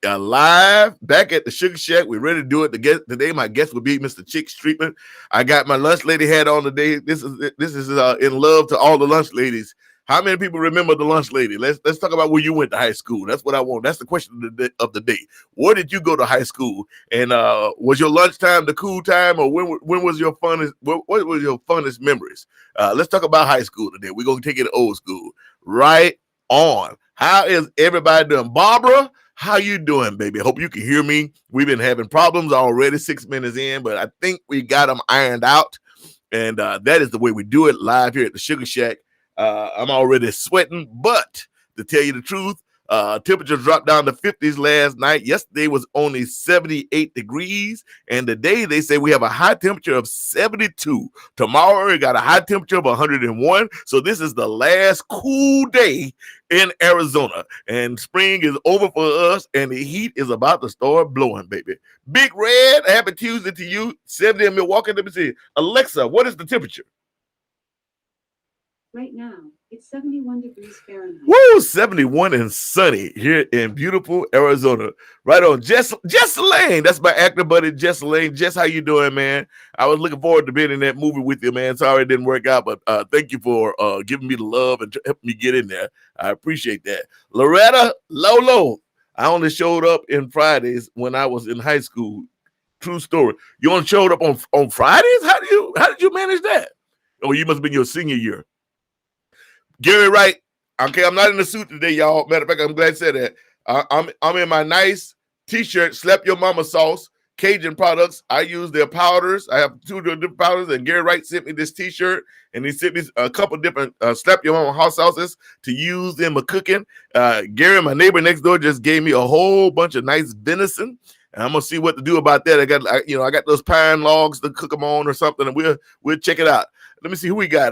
Live back at the Suga Shack. We're ready to do it. Today, my guest will be Mr. Chic Street Man. I got my lunch lady hat on today. This is in love to all the lunch ladies. How many people remember the lunch lady? Let's talk about where you went to high school. That's what I want. That's the question of the day. Where did you go to high school? And was your lunchtime the cool time, or when was your funnest? What was your funnest memories? Let's talk about high school today. We're gonna take it to old school. Right on. How is everybody doing, Barbara? How you doing, baby? Hope you can hear me. We've been having problems already 6 minutes in, but I think we got them ironed out. And that is the way we do it live here at the Suga Shack. I'm already sweating, but to tell you the truth, temperature dropped down to 50s last night. Yesterday was only 78 degrees. And today they say we have a high temperature of 72. Tomorrow we got a high temperature of 101. So this is the last cool day in Arizona. And spring is over for us, and the heat is about to start blowing, baby. Big Red, happy Tuesday to you. 70 in Milwaukee. Let me see. Alexa, what is the temperature? Right now, it's 71 degrees Fahrenheit. Woo, 71 and sunny here in beautiful Arizona. Right on. Jess Lane. That's my actor buddy, Jess Lane. Jess, how you doing, man? I was looking forward to being in that movie with you, man. Sorry it didn't work out, but thank you for giving me the love and helping me get in there. I appreciate that. Loretta Lolo. I only showed up in Fridays when I was in high school. True story. You only showed up on Fridays? How did you manage that? Oh, you must have been your senior year. Gary Wright, okay, I'm not in the suit today, y'all. Matter of fact, I'm glad to say that. I'm in my nice t-shirt, Slap Your Mama sauce, Cajun products. I use their powders. I have 2 different powders, and Gary Wright sent me this t-shirt, and he sent me a couple different Slap Your Mama hot sauces to use in my cooking. Gary, my neighbor next door, just gave me a whole bunch of nice venison, and I'm gonna see what to do about that. I got those pine logs to cook them on or something, and we'll check it out. Let me see who we got.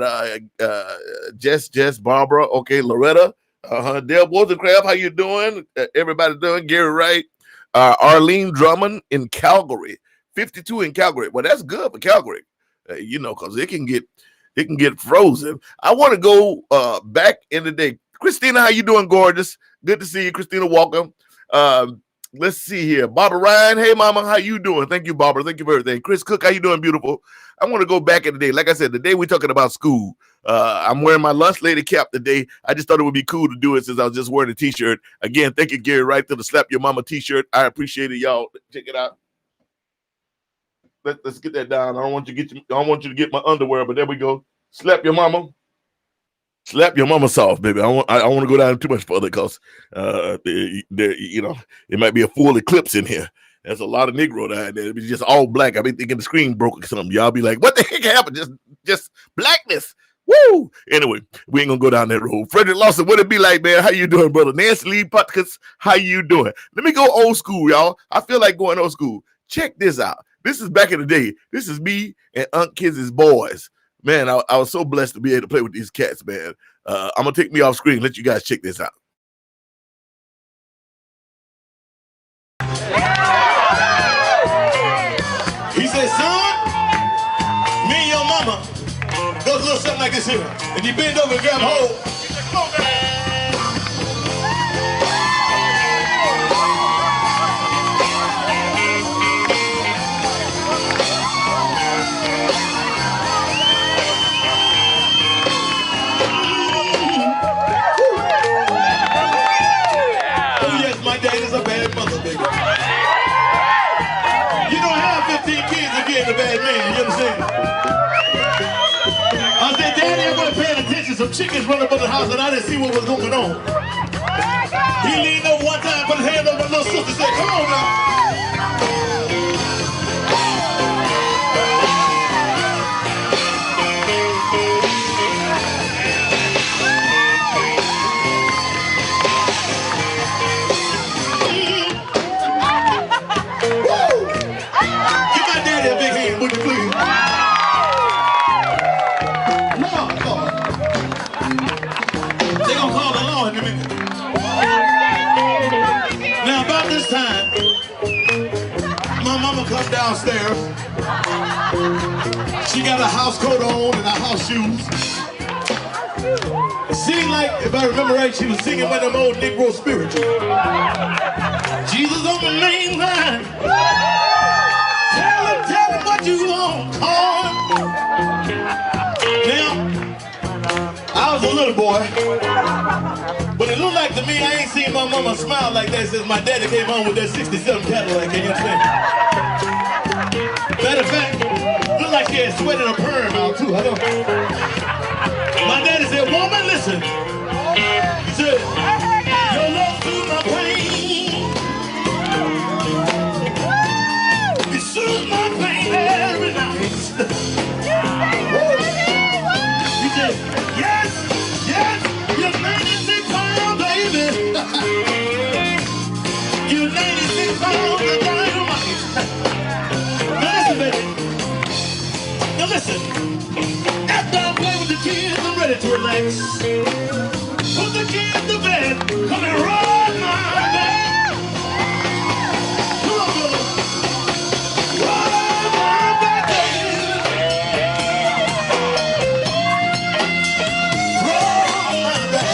Jess, Barbara, okay, Loretta, Dale Wozencraft, how you doing? Everybody doing? Gary Wright, Arlene Drummond in Calgary, 52 in Calgary. Well, that's good for Calgary, because it can get frozen. I want to go back in the day. Christina, how you doing, gorgeous? Good to see you, Christina. Welcome. Let's see here. Barbara Ryan, hey, mama, how you doing? Thank you, Barbara. Thank you for everything. Chris Cook, how you doing, beautiful? I want to go back in the day. Like I said, the day we're talking about school. I'm wearing my lunch lady cap today. I just thought it would be cool to do it since I was just wearing a t-shirt. Again, thank you, Gary Wright, for the Slap Your Mama t-shirt. I appreciate it, y'all. Check it out. Let's get that down. I don't want you to get my underwear, but there we go. Slap Your Mama. Slap Your Mama soft, baby. I want to go down too much further because it might be a full eclipse in here. There's a lot of Negro down there. It's just all black. I've been thinking the screen broke or something. Y'all be like, what the heck happened? Just blackness. Woo! Anyway, we ain't gonna go down that road. Frederick Lawson, what it be like, man? How you doing, brother? Nancy Lee Putkus, how you doing? Let me go old school, y'all. I feel like going old school. Check this out. This is back in the day. This is me and Aunt Kizzy's boys. Man, I was so blessed to be able to play with these cats, man. I'm gonna take me off screen. Let you guys check this out. He said, son, me and your mama does a little something like this here. And you bend over and grab hold. Oh yes, my dad is a bad mother, baby. You don't have 15 kids and get a bad man, you understand? I said, Daddy, I wasn't paying attention. Some chickens running up on the house and I didn't see what was going on. He leaned over one time, put his hand over my little sister and said, come on now. Now about this time, my mama comes downstairs. She got a house coat on and her house shoes. seemed like, if I remember right, she was singing one of them old Negro spirituals. Jesus on the main line. Tell him what you want, call him. Now, I was a little boy, but it looked like to me, I ain't seen my mama smile like that since my daddy came home with that 67 Cadillac, can you understand? Matter of fact, looked like she had sweated a perm out too, I know. My daddy said, woman, listen. He said, your love soothes my pain. It soothes my pain every night. He said, yes, you're 96 pounds, baby. You're 96 pounds of dynamite. Now listen, baby. Now listen. After I play with the kids, I'm ready to relax. Put the kids to bed. Come and run my back. Come on, brother. Run my back, baby. Run my back.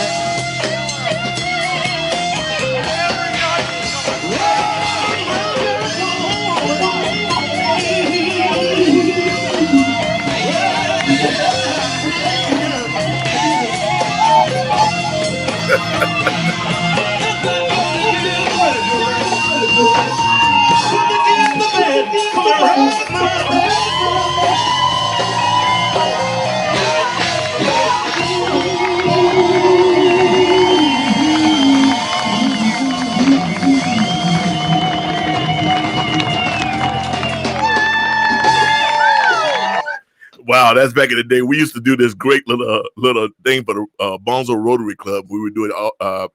Wow, that's back in the day. We used to do this great little thing for the Bonzo Rotary Club. We would do it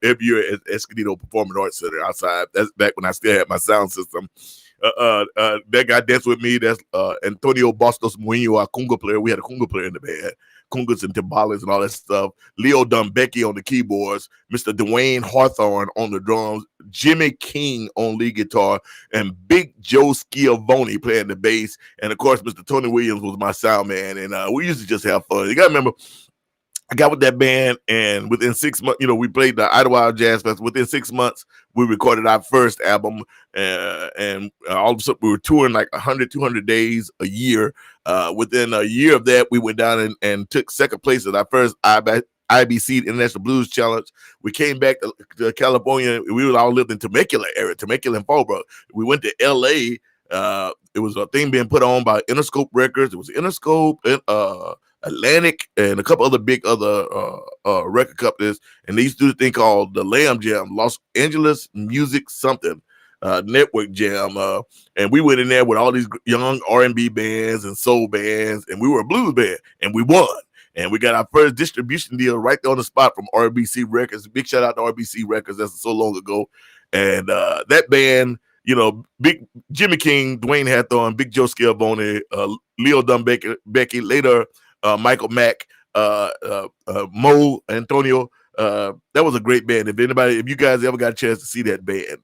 every year at Escondido Performing Arts Center outside. That's back when I still had my sound system. That guy danced with me. That's Antonio Bastos Muñoz, a conga player. We had a conga player in the band, congas and timbales and all that stuff. Leo Dumbecki on the keyboards, Mr. Dwayne Hawthorne on the drums, Jimmy King on lead guitar, and Big Joe Schiavone playing the bass. And of course, Mr. Tony Williams was my sound man. And we used to just have fun. You gotta remember, I got with that band, and within 6 months, we played the Idlewild Jazz Fest. Within 6 months, we recorded our first album, and all of a sudden, we were touring like 100, 200 days a year. Within a year of that, we went down and took second place at our first IBC International Blues Challenge. We came back to California. We all lived in Temecula area, Temecula and Fallbrook. We went to L.A. It was a thing being put on by Interscope Records. It was Interscope, Atlantic, and a couple other big record companies, and they used to do a thing called the Lamb Jam, Los Angeles Music something network jam, and we went in there with all these young R&B bands and soul bands, and we were a blues band, and we won, and we got our first distribution deal right there on the spot from RBC Records. Big shout out to RBC Records. That's so long ago, and that band, Big Jimmy King, Dwayne Hathorne, Big Joe Schiavone, Leo Dumbecki, later Michael Mack, Mo Antonio. That was a great band. If you guys ever got a chance to see that band,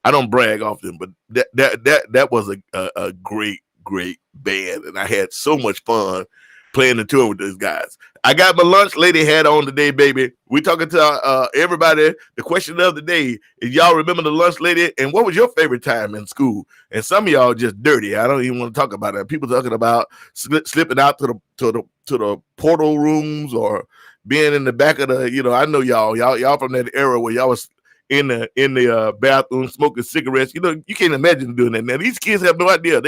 I don't brag often, but that was a great band, and I had so much fun playing the tour with those guys. I got my lunch lady hat on today, baby. We talking to everybody. The question of the day is, y'all remember the lunch lady, and what was your favorite time in school? And some of y'all just dirty. I don't even want to talk about it. People talking about slipping out to the portal rooms or being in the back of the. I know y'all from that era where y'all was in the bathroom smoking cigarettes. You can't imagine doing that now. These kids have no idea.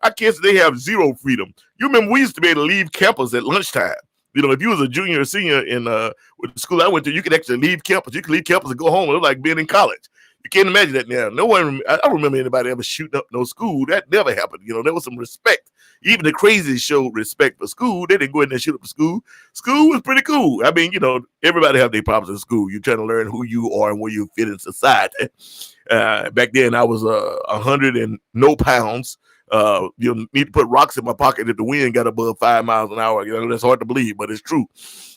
Our kids, they have zero freedom. You remember we used to be able to leave campus at lunchtime. If you was a junior or senior in with the school I went to, you could actually leave campus. You could leave campus and go home. It was like being in college. You can't imagine that now. I don't remember anybody ever shooting up no school. That never happened. There was some respect. Even the crazies showed respect for school. They didn't go in there and shoot up the school. School was pretty cool. I mean, everybody have their problems in school. You're trying to learn who you are and where you fit in society. Back then, I was 100 and no pounds. You need to put rocks in my pocket if the wind got above 5 miles an hour. That's hard to believe, but it's true.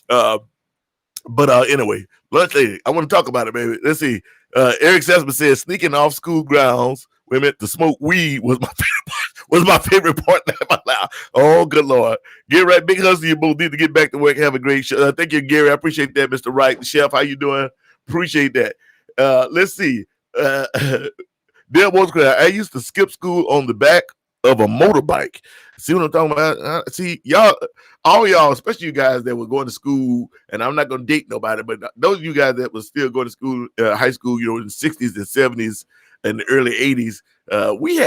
But anyway, lunch lady, I want to talk about it, baby. Let's see. Eric Sesman says sneaking off school grounds to smoke weed was was my favorite part. Oh, good Lord. Get right. Big hustle. You both need to get back to work. Have a great show. Thank you, Gary. I appreciate that, Mr. Wright. Chef, how you doing? Appreciate that. Let's see. There was I used to skip school on the back of a motorbike. See what I'm talking about? See, y'all, all y'all, especially you guys that were going to school, and I'm not going to date nobody, but those of you guys that were still going to school, high school, in the 60s and 70s and the early 80s, we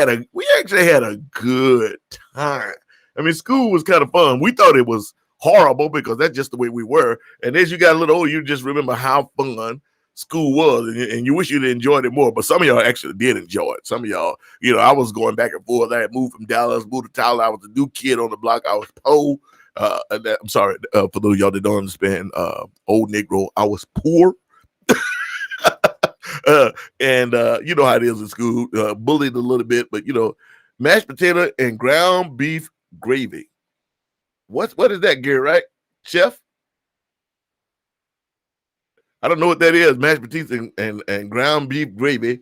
actually had a good time. I mean, school was kind of fun. We thought it was horrible because that's just the way we were. And as you got a little older, you just remember how fun school was, and you wish you'd enjoyed it more. But some of y'all actually did enjoy it. Some of y'all, I was going back and forth. I had moved from Dallas, moved to Tyler. I was a new kid on the block. I was poor. I'm sorry for those of y'all that don't understand. Old Negro, I was poor. And you know how it is in school, bullied a little bit, but mashed potato and ground beef gravy. What is that, Gary? Right, Chef? I don't know what that is. Mashed potatoes and ground beef gravy.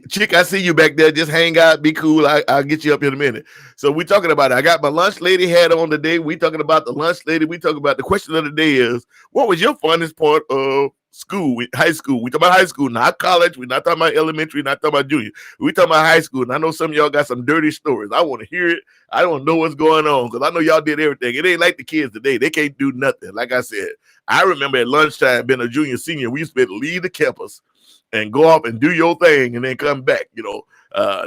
Chick, I see you back there. Just hang out, be cool. I'll get you up in a minute. So we talking about it. I got my lunch lady hat on today. We talking about the lunch lady. We talking about the question of the day is, what was your funnest part of school, high school? We talking about high school, not college. We're not talking about elementary, not talking about junior. We talking about high school. And I know some of y'all got some dirty stories. I want to hear it. I don't know what's going on because I know y'all did everything. It ain't like the kids today. They can't do nothing. Like I said, I remember at lunchtime being a junior, senior, we used to leave the campus and go off and do your thing and then come back.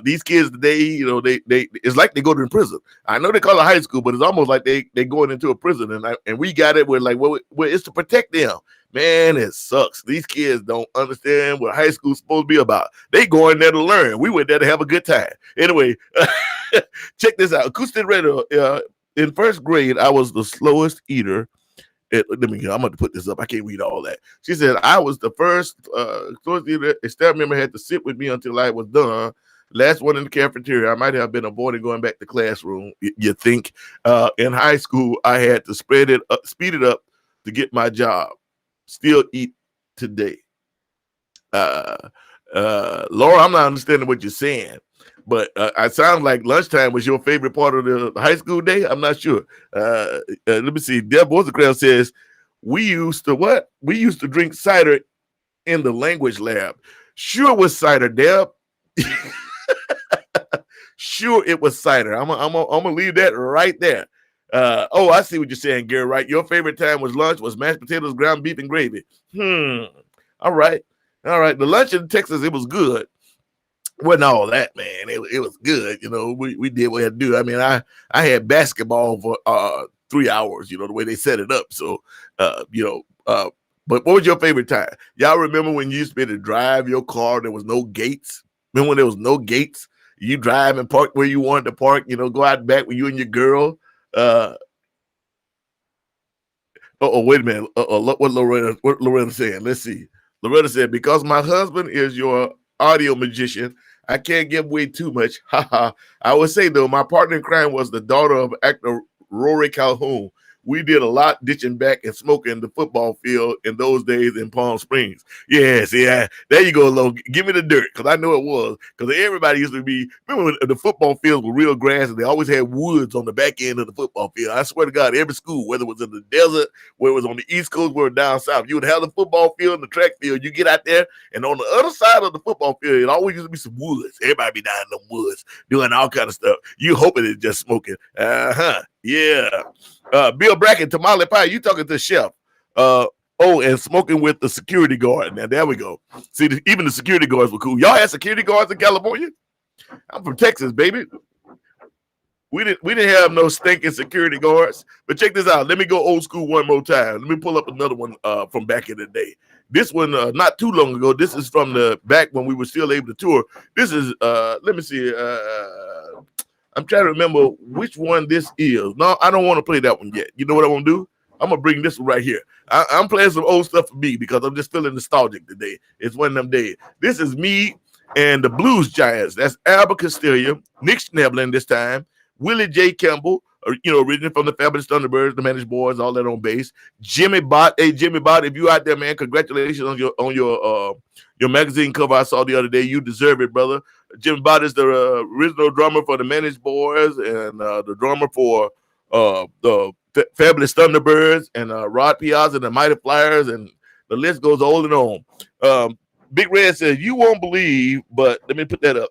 These kids today, they it's like they go to prison. I know they call it high school, but it's almost like they going into a prison. And we got it. We're like, well, it's to protect them. Man, it sucks. These kids don't understand what high school's supposed to be about. They going there to learn. We went there to have a good time. Anyway, check this out. Acoustic radio. In first grade, I was the slowest eater. I'm going to put this up. I can't read all that. She said, I was the first slowest eater. A staff member had to sit with me until I was done. Last one in the cafeteria. I might have been avoiding going back to classroom. You think? In high school, I had to speed it up to get my job. Still eat today. Laura, I'm not understanding what you're saying, but it sounds like lunchtime was your favorite part of the high school day. I'm not sure. Let me see. Deb Rosecrans says, we used to drink cider in the language lab. Sure it was cider, Deb. Sure it was cider. I'm gonna leave that right there. I see what you're saying, Gary. Right, your favorite time was lunch, was mashed potatoes, ground beef, and gravy. All right. The lunch in Texas, it was good. Wasn't all that, man. It was good. We did what we had to do. I mean, I had basketball for 3 hours. The way they set it up. So, but what was your favorite time? Y'all remember when you used to be able to drive your car? There was no gates. Remember when there was no gates? You drive and park where you wanted to park. Go out back with you and your girl. Wait a minute. What Loretta saying? Let's see. Loretta said, because my husband is your audio magician, I can't give away too much. I would say, though, my partner in crime was the daughter of actor Rory Calhoun. We did a lot ditching back and smoking the football field in those days in Palm Springs. Yes, yeah. There you go, Lo. Give me the dirt, because I know it was. Because everybody used to be, remember when the football fields were real grass and they always had woods on the back end of the football field. I swear to God, every school, whether it was in the desert, whether it was on the East Coast, whether down south, you would have the football field and the track field. You get out there, and on the other side of the football field, it always used to be some woods. Everybody be down in the woods doing all kind of stuff. You hoping it's just smoking. Yeah. Bill Brackett, tamale pie, you talking to Chef. And smoking with the security guard. Now, there we go. See, even the security guards were cool. Y'all had security guards in California? I'm from Texas, baby. We didn't have no stinking security guards. But check this out. Let me go old school one more time. Let me pull up another one from back in the day. This one, not too long ago. This is from the back when we were still able to tour. This is, let me see. I'm trying to remember which one this is. No, I don't want to play that one yet. You know what I'm going to do? I'm going to bring this one right here. I'm playing some old stuff for me because I'm just feeling nostalgic today. It's one of them days. This is me and the Blues Giants. That's Albert Castillo, Nick Schneblin this time, Willie J. Campbell, originally from the Fabulous Thunderbirds, the Managed Boys, all that on bass. Jimmy Bott. Hey, Jimmy Bott, if you out there, man, congratulations on your magazine cover I saw the other day. You deserve it, brother. Jim Bott is the original drummer for the Managed Boys and the drummer for the Fabulous Thunderbirds and Rod Piazza and the Mighty Flyers, and the list goes on and on. Big Red says, "You won't believe," but let me put that up.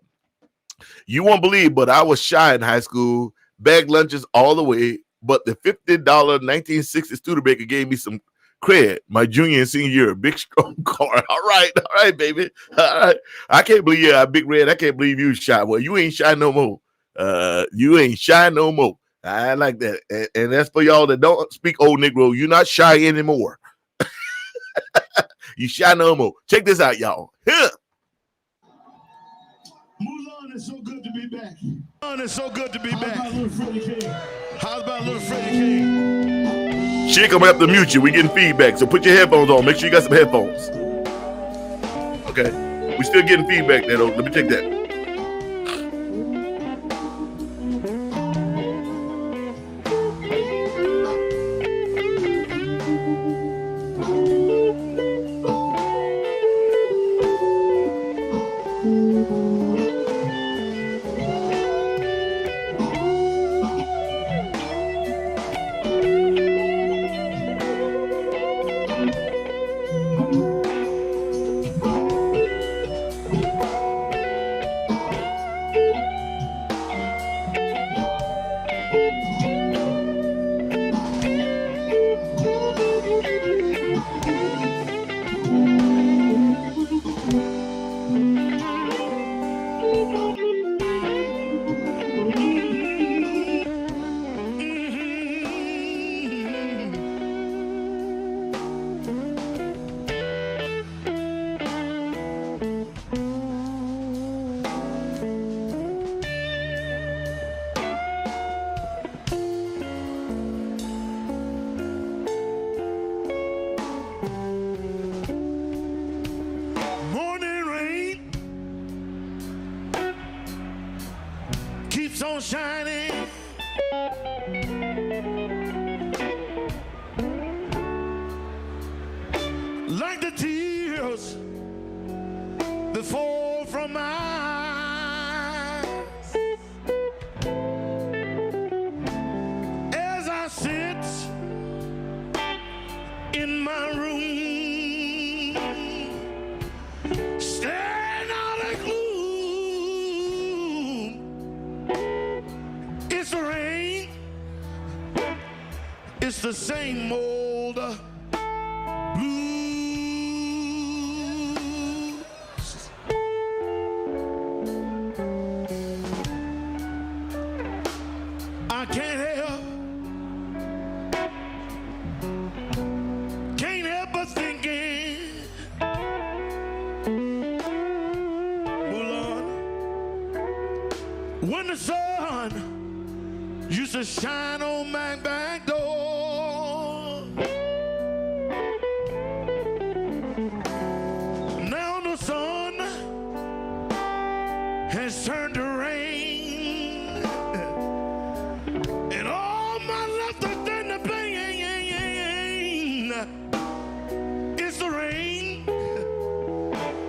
"You won't believe, but I was shy in high school, bagged lunches all the way, but the $50 1960 Studebaker gave me some credit my junior and senior year. Big strong car." All right, baby. All right. I can't believe Big Red. I can't believe you shy. Well, you ain't shy no more. You ain't shy no more. I like that. And that's for y'all that don't speak Old Negro. You're not shy anymore. You shy no more. Check this out, y'all. Here. Mulan, it's so good to be back. Mulan, it's so good to be back. How about little Freddie King? How about little Freddie King? Chick, I'm gonna have to mute you. We're getting feedback, so put your headphones on. Make sure you got some headphones. Okay. We're still getting feedback there, though. Let me take that. On shining, like the tears that fall from my eyes as I sit in my room, staring out at gloom. It's the rain, it's the same old blues. I can't help but thinking, Mulan, when the sun used to shine on my back door. Now the sun has turned to rain, and all my left is in the pain. It's the rain,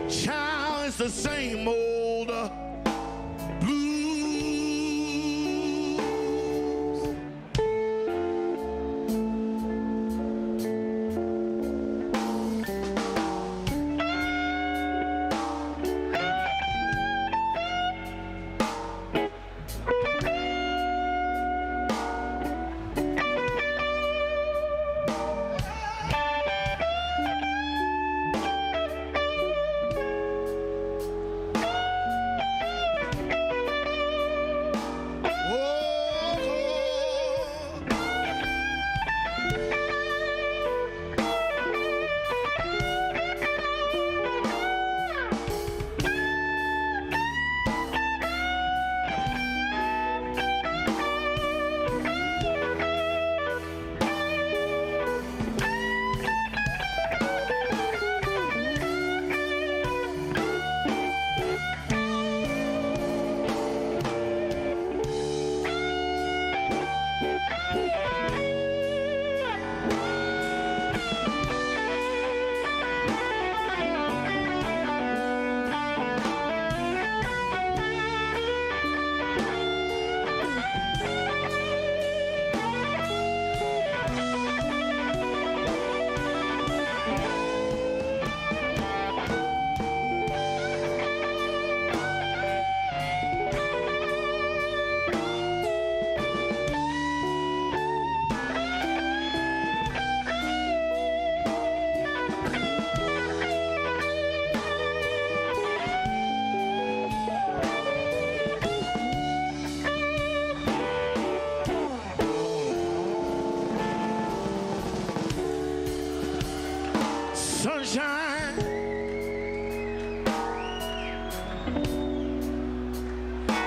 child. It's the same old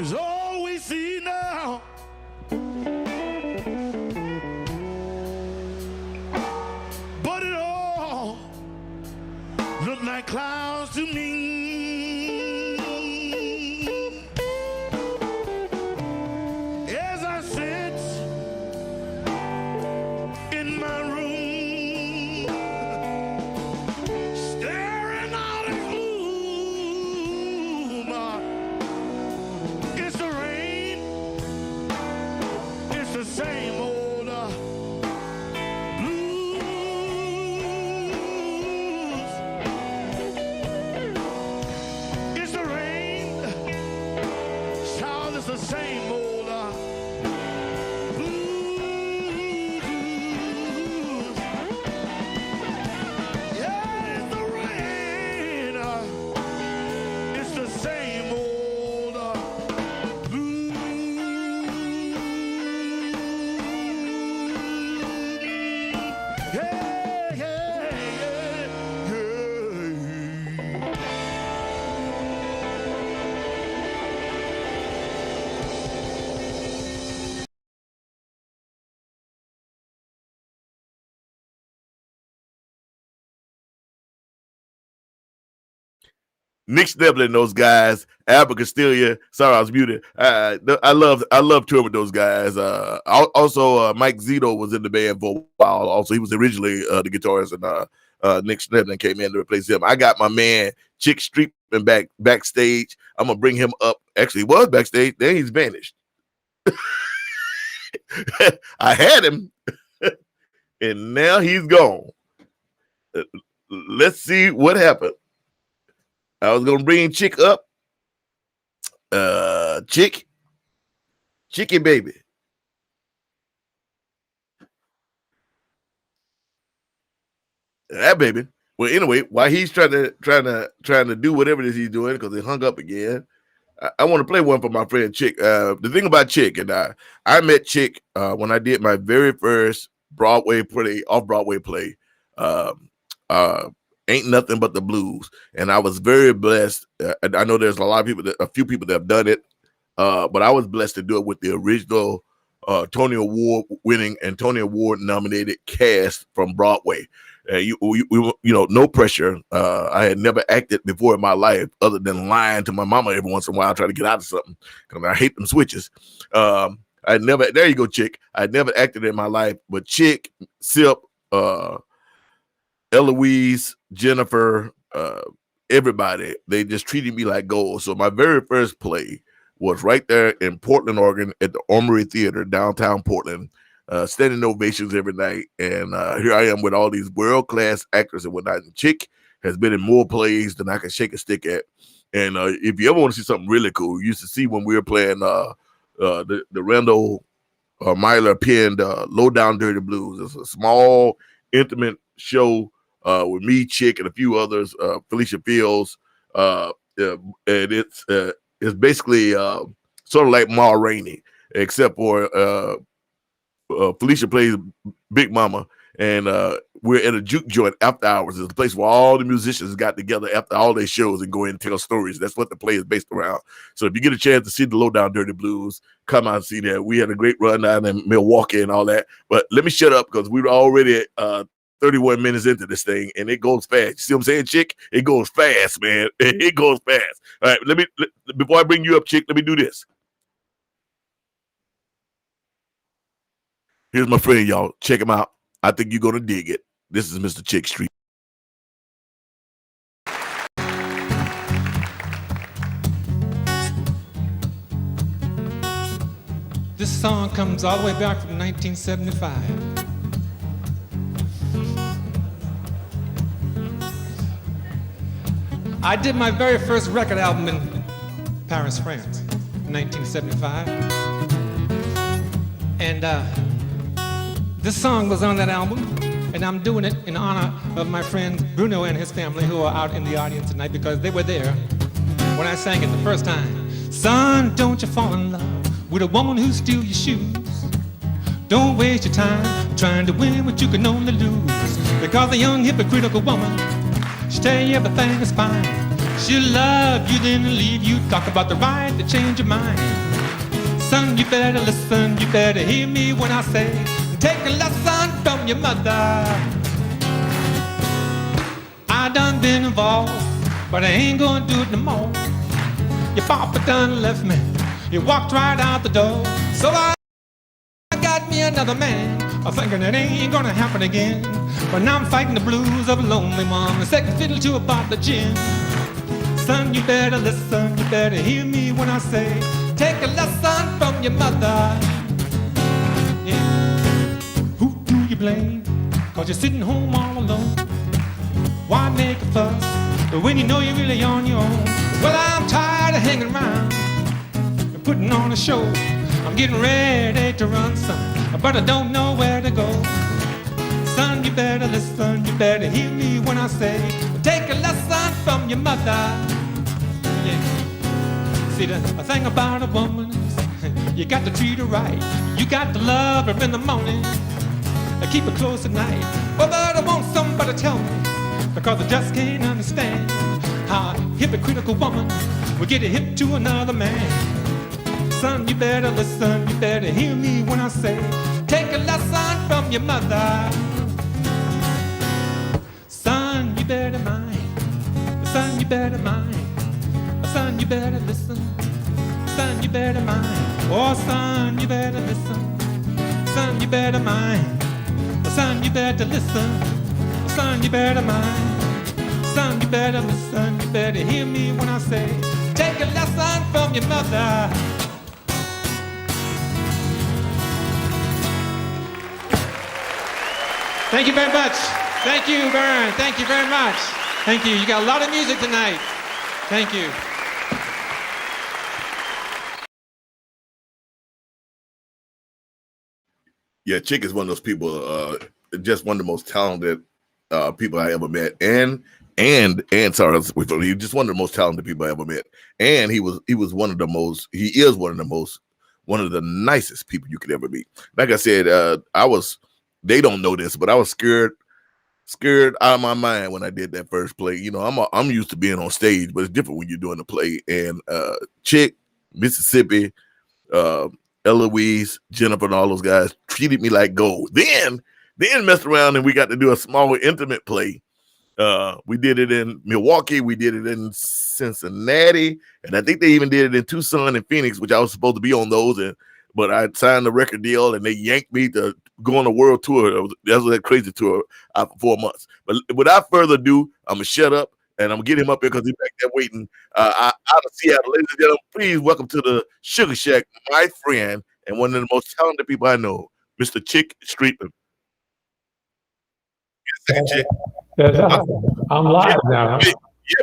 is all we see now. But it all look like clouds to me. As I sit in my room, staring out at gloom, it's the rain, it's the same old blues. It's the rain, child, it's the same old blues. Yeah, it's the rain, it's the same old blues. Yeah, yeah, yeah, yeah. Nick Snebler and those guys, Albert Castillo. Sorry, I was muted. I love touring with those guys. Also, Mike Zito was in the band for a while. Also, he was originally the guitarist, and Nick Snebler came in to replace him. I got my man Chic Street Man backstage. I'm gonna bring him up. Actually, he was backstage. Then he's vanished. I had him, and now he's gone. Let's see what happened. I was gonna bring Chick up. Chicky baby. That baby. Well, anyway, while he's trying to do whatever it is he's doing, because he hung up again, I want to play one for my friend Chick. The thing about Chick, and I met Chick when I did my very first off-Broadway play. Ain't Nothing But the Blues, and I was very blessed. I know there's a few people that have done it, but I was blessed to do it with the original Tony Award winning and Tony Award nominated cast from Broadway. No pressure. I had never acted before in my life, other than lying to my mama every once in a while, trying to get out of something, because I hate them switches. There you go, Chick. I'd never acted in my life, but Chick, Sip, Eloise, Jennifer, everybody, they just treated me like gold. So my very first play was right there in Portland, Oregon, at the Armory Theater, downtown Portland, standing ovations every night. And here I am with all these world-class actors and whatnot. And Chick has been in more plays than I can shake a stick at. And if you ever want to see something really cool, you used to see when we were playing the Randall Myler penned Low Down Dirty Blues. It's a small, intimate show with me, Chick, and a few others, Felicia Fields, and it's basically sort of like Ma Rainey, except for Felicia plays Big Mama, and we're at a juke joint after hours. It's a place where all the musicians got together after all their shows and go in and tell stories. That's what the play is based around. So if you get a chance to see the Low Down Dirty Blues, come out and see that. We had a great run down in Milwaukee and all that. But let me shut up, because we were already 31 minutes into this thing, and it goes fast. You see what I'm saying, Chick? It goes fast, man. It goes fast. All right, before I bring you up, Chick, let me do this. Here's my friend, y'all. Check him out. I think you're gonna dig it. This is Mr. Chic Street. This song comes all the way back from 1975. I did my very first record album in Paris, France, in 1975. And this song was on that album, and I'm doing it in honor of my friend Bruno and his family, who are out in the audience tonight, because they were there when I sang it the first time. Son, don't you fall in love with a woman who steals your shoes. Don't waste your time trying to win what you can only lose, because a young hypocritical woman, she tell you everything is fine, She'll love you, then leave you. Talk about the right to change your mind. Son, you better listen, you better hear me when I say, take a lesson from your mother. I done been involved, but I ain't gonna do it no more. Your papa done left me, he walked right out the door. So I got me another man, I'm thinking it ain't gonna happen again. But now I'm fighting the blues of a lonely one, the second fiddle to a bottle of gin. Son, you better listen, you better hear me when I say, take a lesson from your mother. Yeah. Who do you blame? Cause you're sitting home all alone. Why make a fuss when you know you're really on your own? Well, I'm tired of hanging around and putting on a show. I'm getting ready to run, son, but I don't know where to go. Son, you better listen, you better hear me when I say, take a lesson from your mother. Yeah. See, the thing about a woman is you got to treat her right. You got to love her in the morning and keep her close at night. Oh, but I want somebody to tell me, because I just can't understand how a hypocritical woman would get a hip to another man. Son, you better listen, you better hear me when I say, take a lesson from your mother. Son, you better mind. Son, you better mind. Son, you better listen. Son, you better mind. Oh, son, you better listen. Son, you better mind. Son, you better listen. Son, you better mind. Son, you better listen. You better hear me when I say, take a lesson from your mother. Thank you very much. Thank you, Vern. Thank you very much. Thank you. You got a lot of music tonight. Thank you. Yeah, Chick is one of those people, just one of the most talented people I ever met. And sorry, he's just one of the most talented people I ever met. And he is one of the nicest people you could ever meet. Like I said, they don't know this, but I was scared out of my mind when I did that first play. You know, I'm used to being on stage, but it's different when you're doing a play. And Chick, Mississippi, Eloise, Jennifer, and all those guys treated me like gold. Then messed around and we got to do a small, intimate play. We did it in Milwaukee, we did it in Cincinnati, and I think they even did it in Tucson and Phoenix, which I was supposed to be on those. But I signed a record deal and they yanked me to go on a world tour. That was that crazy tour for 4 months. But without further ado, I'm going to shut up and I'm going to get him up here because he's back there waiting out of Seattle. Ladies and gentlemen, please welcome to the Suga Shack, my friend and one of the most talented people I know, Mr. Chic Street Man. That's awesome. I'm live now. Yeah,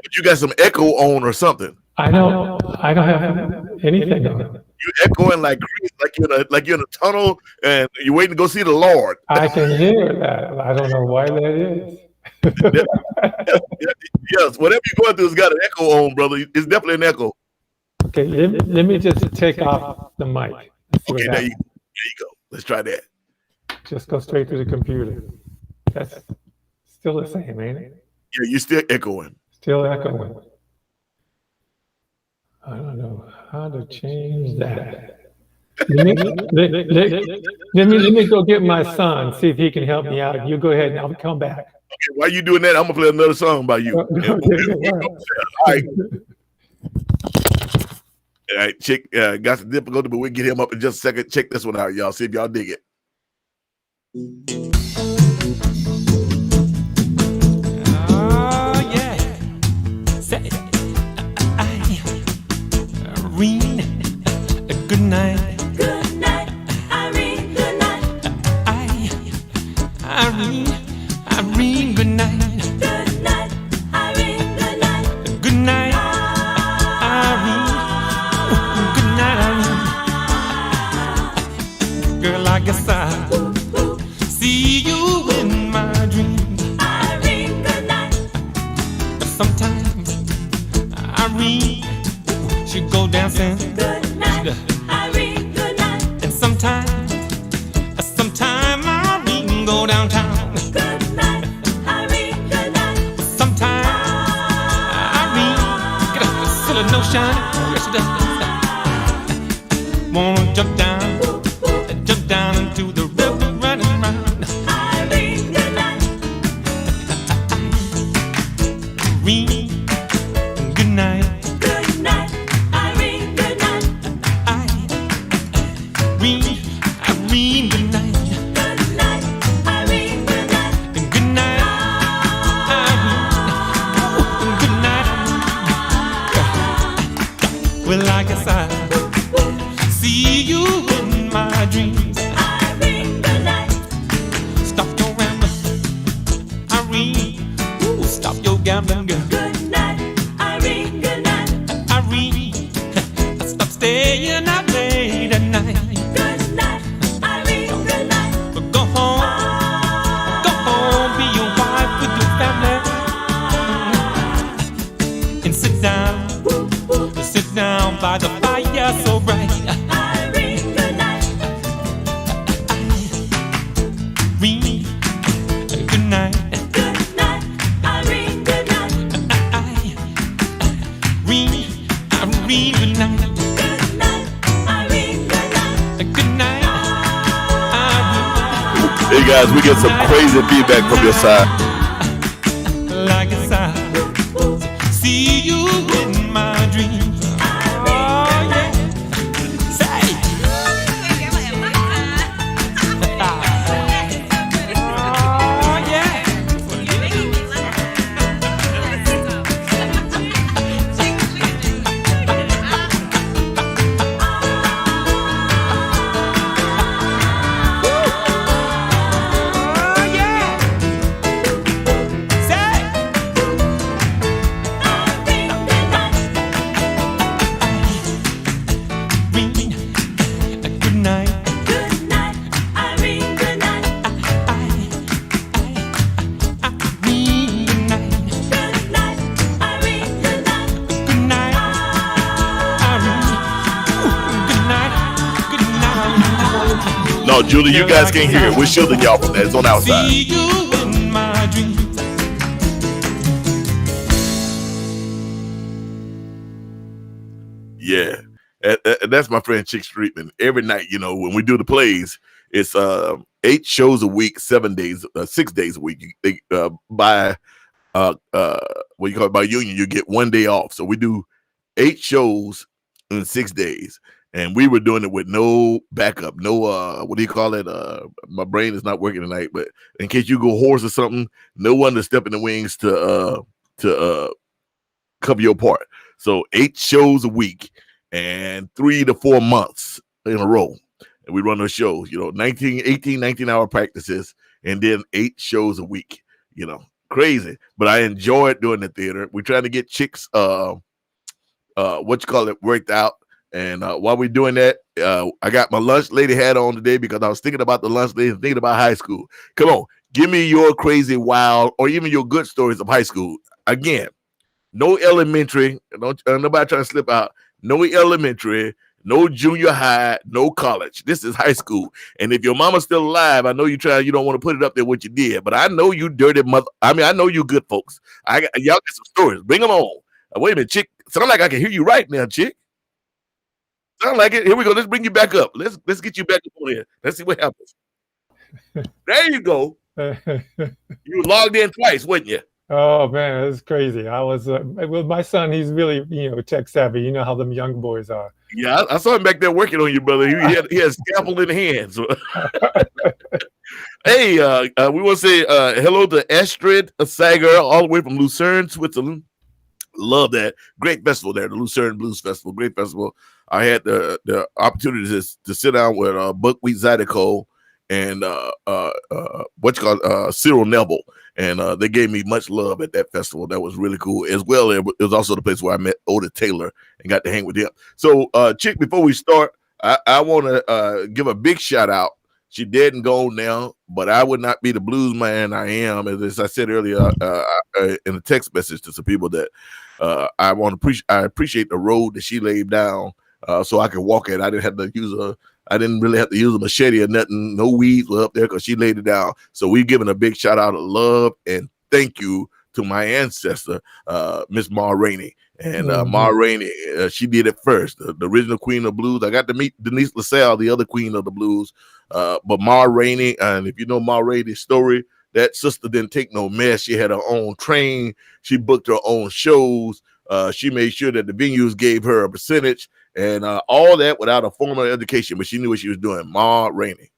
but you got some echo on or something. I don't have anything on. You're echoing like you're in a tunnel and you're waiting to go see the Lord. I can hear that. I don't know why that is. Yes, whatever you're going through has got an echo on, brother. It's definitely an echo. Okay, let me just take off the mic. Okay, there you go. Let's try that. Just go straight to the computer. That's still the same, ain't it? Yeah, you're still echoing. Still echoing. I don't know how to change that. Let me go get my son, see if he can help me out. You go ahead and I'll come back. Okay, while you doing that, I'm gonna play another song by you. All right. All right, Chick, got some difficulty, but we'll get him up in just a second. Check this one out, y'all. See if y'all dig it. Oh, yeah. Say, Irene, good night. Good night, Irene, good night. Irene, good night. Good night, Irene, good night. Good night, Irene. Good night, Irene. Girl, I guess I'll see you in my dreams. Irene, good night. But sometimes Irene should go dancing. Good night, Irene, good night. And sometime Irene go downtown. Good night, Irene, good night. Sometime Irene shine. Oh, yes, it does. Wanna jump down into the river running round. Irene, good night. Irene, good night. Good night. Irene, good night. Irene, good night. Good night. Irene, good night. And good night, Irene. Good night. Well, I guess I see you in my dreams. Irene, good night. Stop your rambling, Irene. Ooh, stop your gambling, girl. Good night. Irene, good night. Irene, stop staying out late at night. Good night. Irene, good night. But go home, be your wife with your family, and sit down by the fire so bright. Irene, good night. Irene, good night. Good night. Irene, good night. Irene, good night. Good night. Irene, good night. Good night, Irene. Hey guys, we get some crazy feedback from your side. Like a sigh, see you in my dreams. Oh yeah, say. Oh yeah. Oh yeah. Say. Irene, good night. Irene, good night. Good night. Irene, good night. Irene, good night. Good night. Irene, good night. Good night, Irene. Good night. Good night. No, Julie, you guys can't hear it. We're shielding y'all from that. It's on outside. See you in my dreams. Yeah. And that's my friend Chic Street Man. Every night, you know, when we do the plays, it's 8 shows a week, 7 days, 6 days a week. They by what you call it, by union, you get 1 day off. So we do 8 shows in 6 days. And we were doing it with no backup, no what do you call it? My brain is not working tonight, but in case you go hoarse or something, no one to step in the wings to cover your part. So 8 shows a week and 3 to 4 months in a row. And we run those shows, you know, 19-hour practices and then 8 shows a week, you know, crazy. But I enjoyed doing the theater. We're trying to get chicks, worked out. And while we're doing that, I got my lunch lady hat on today because I was thinking about the lunch lady and thinking about high school. Come on, give me your crazy, wild, or even your good stories of high school. Again, no elementary, nobody trying to slip out. No elementary, no junior high, no college. This is high school. And if your mama's still alive, I know you don't want to put it up there what you did, but I know you dirty mother. I mean, I know you good folks. Y'all got some stories. Bring them on. Wait a minute, Chick. Sound like I can hear you right now, Chick. Sound like it. Here we go. Let's bring you back up. Let's get you back up on here. Let's see what happens. There you go. You logged in twice, wasn't you? Oh man, it's crazy. I was with my son. He's really, tech savvy. You know how them young boys are. Yeah, I saw him back there working on you, brother. He had scalpel in hand. So. Hey, we want to say hello to Astrid Sager, all the way from Lucerne, Switzerland. Love that. Great festival there, the Lucerne Blues Festival. Great festival. I had the opportunity to sit down with Buckwheat Zydeco and Cyril Neville. And they gave me much love at that festival. That was really cool. As well, it was also the place where I met Oda Taylor and got to hang with him. So, Chick, before we start, I want to give a big shout out. She dead and gone now, but I would not be the blues man I am. As I said earlier in a text message to some people that I appreciate the road that she laid down so I could walk it. I didn't really have to use a machete or nothing. No weeds were up there because she laid it down. So we've given a big shout out of love and thank you to my ancestor, Miss Ma Rainey. And Ma Rainey, she did it first, the original queen of blues. I got to meet Denise LaSalle, the other queen of the blues. But Ma Rainey, and if you know Ma Rainey's story, that sister didn't take no mess. She had her own train. She booked her own shows. She made sure that the venues gave her a percentage, and all that without a formal education, but she knew what she was doing. Ma Rainey.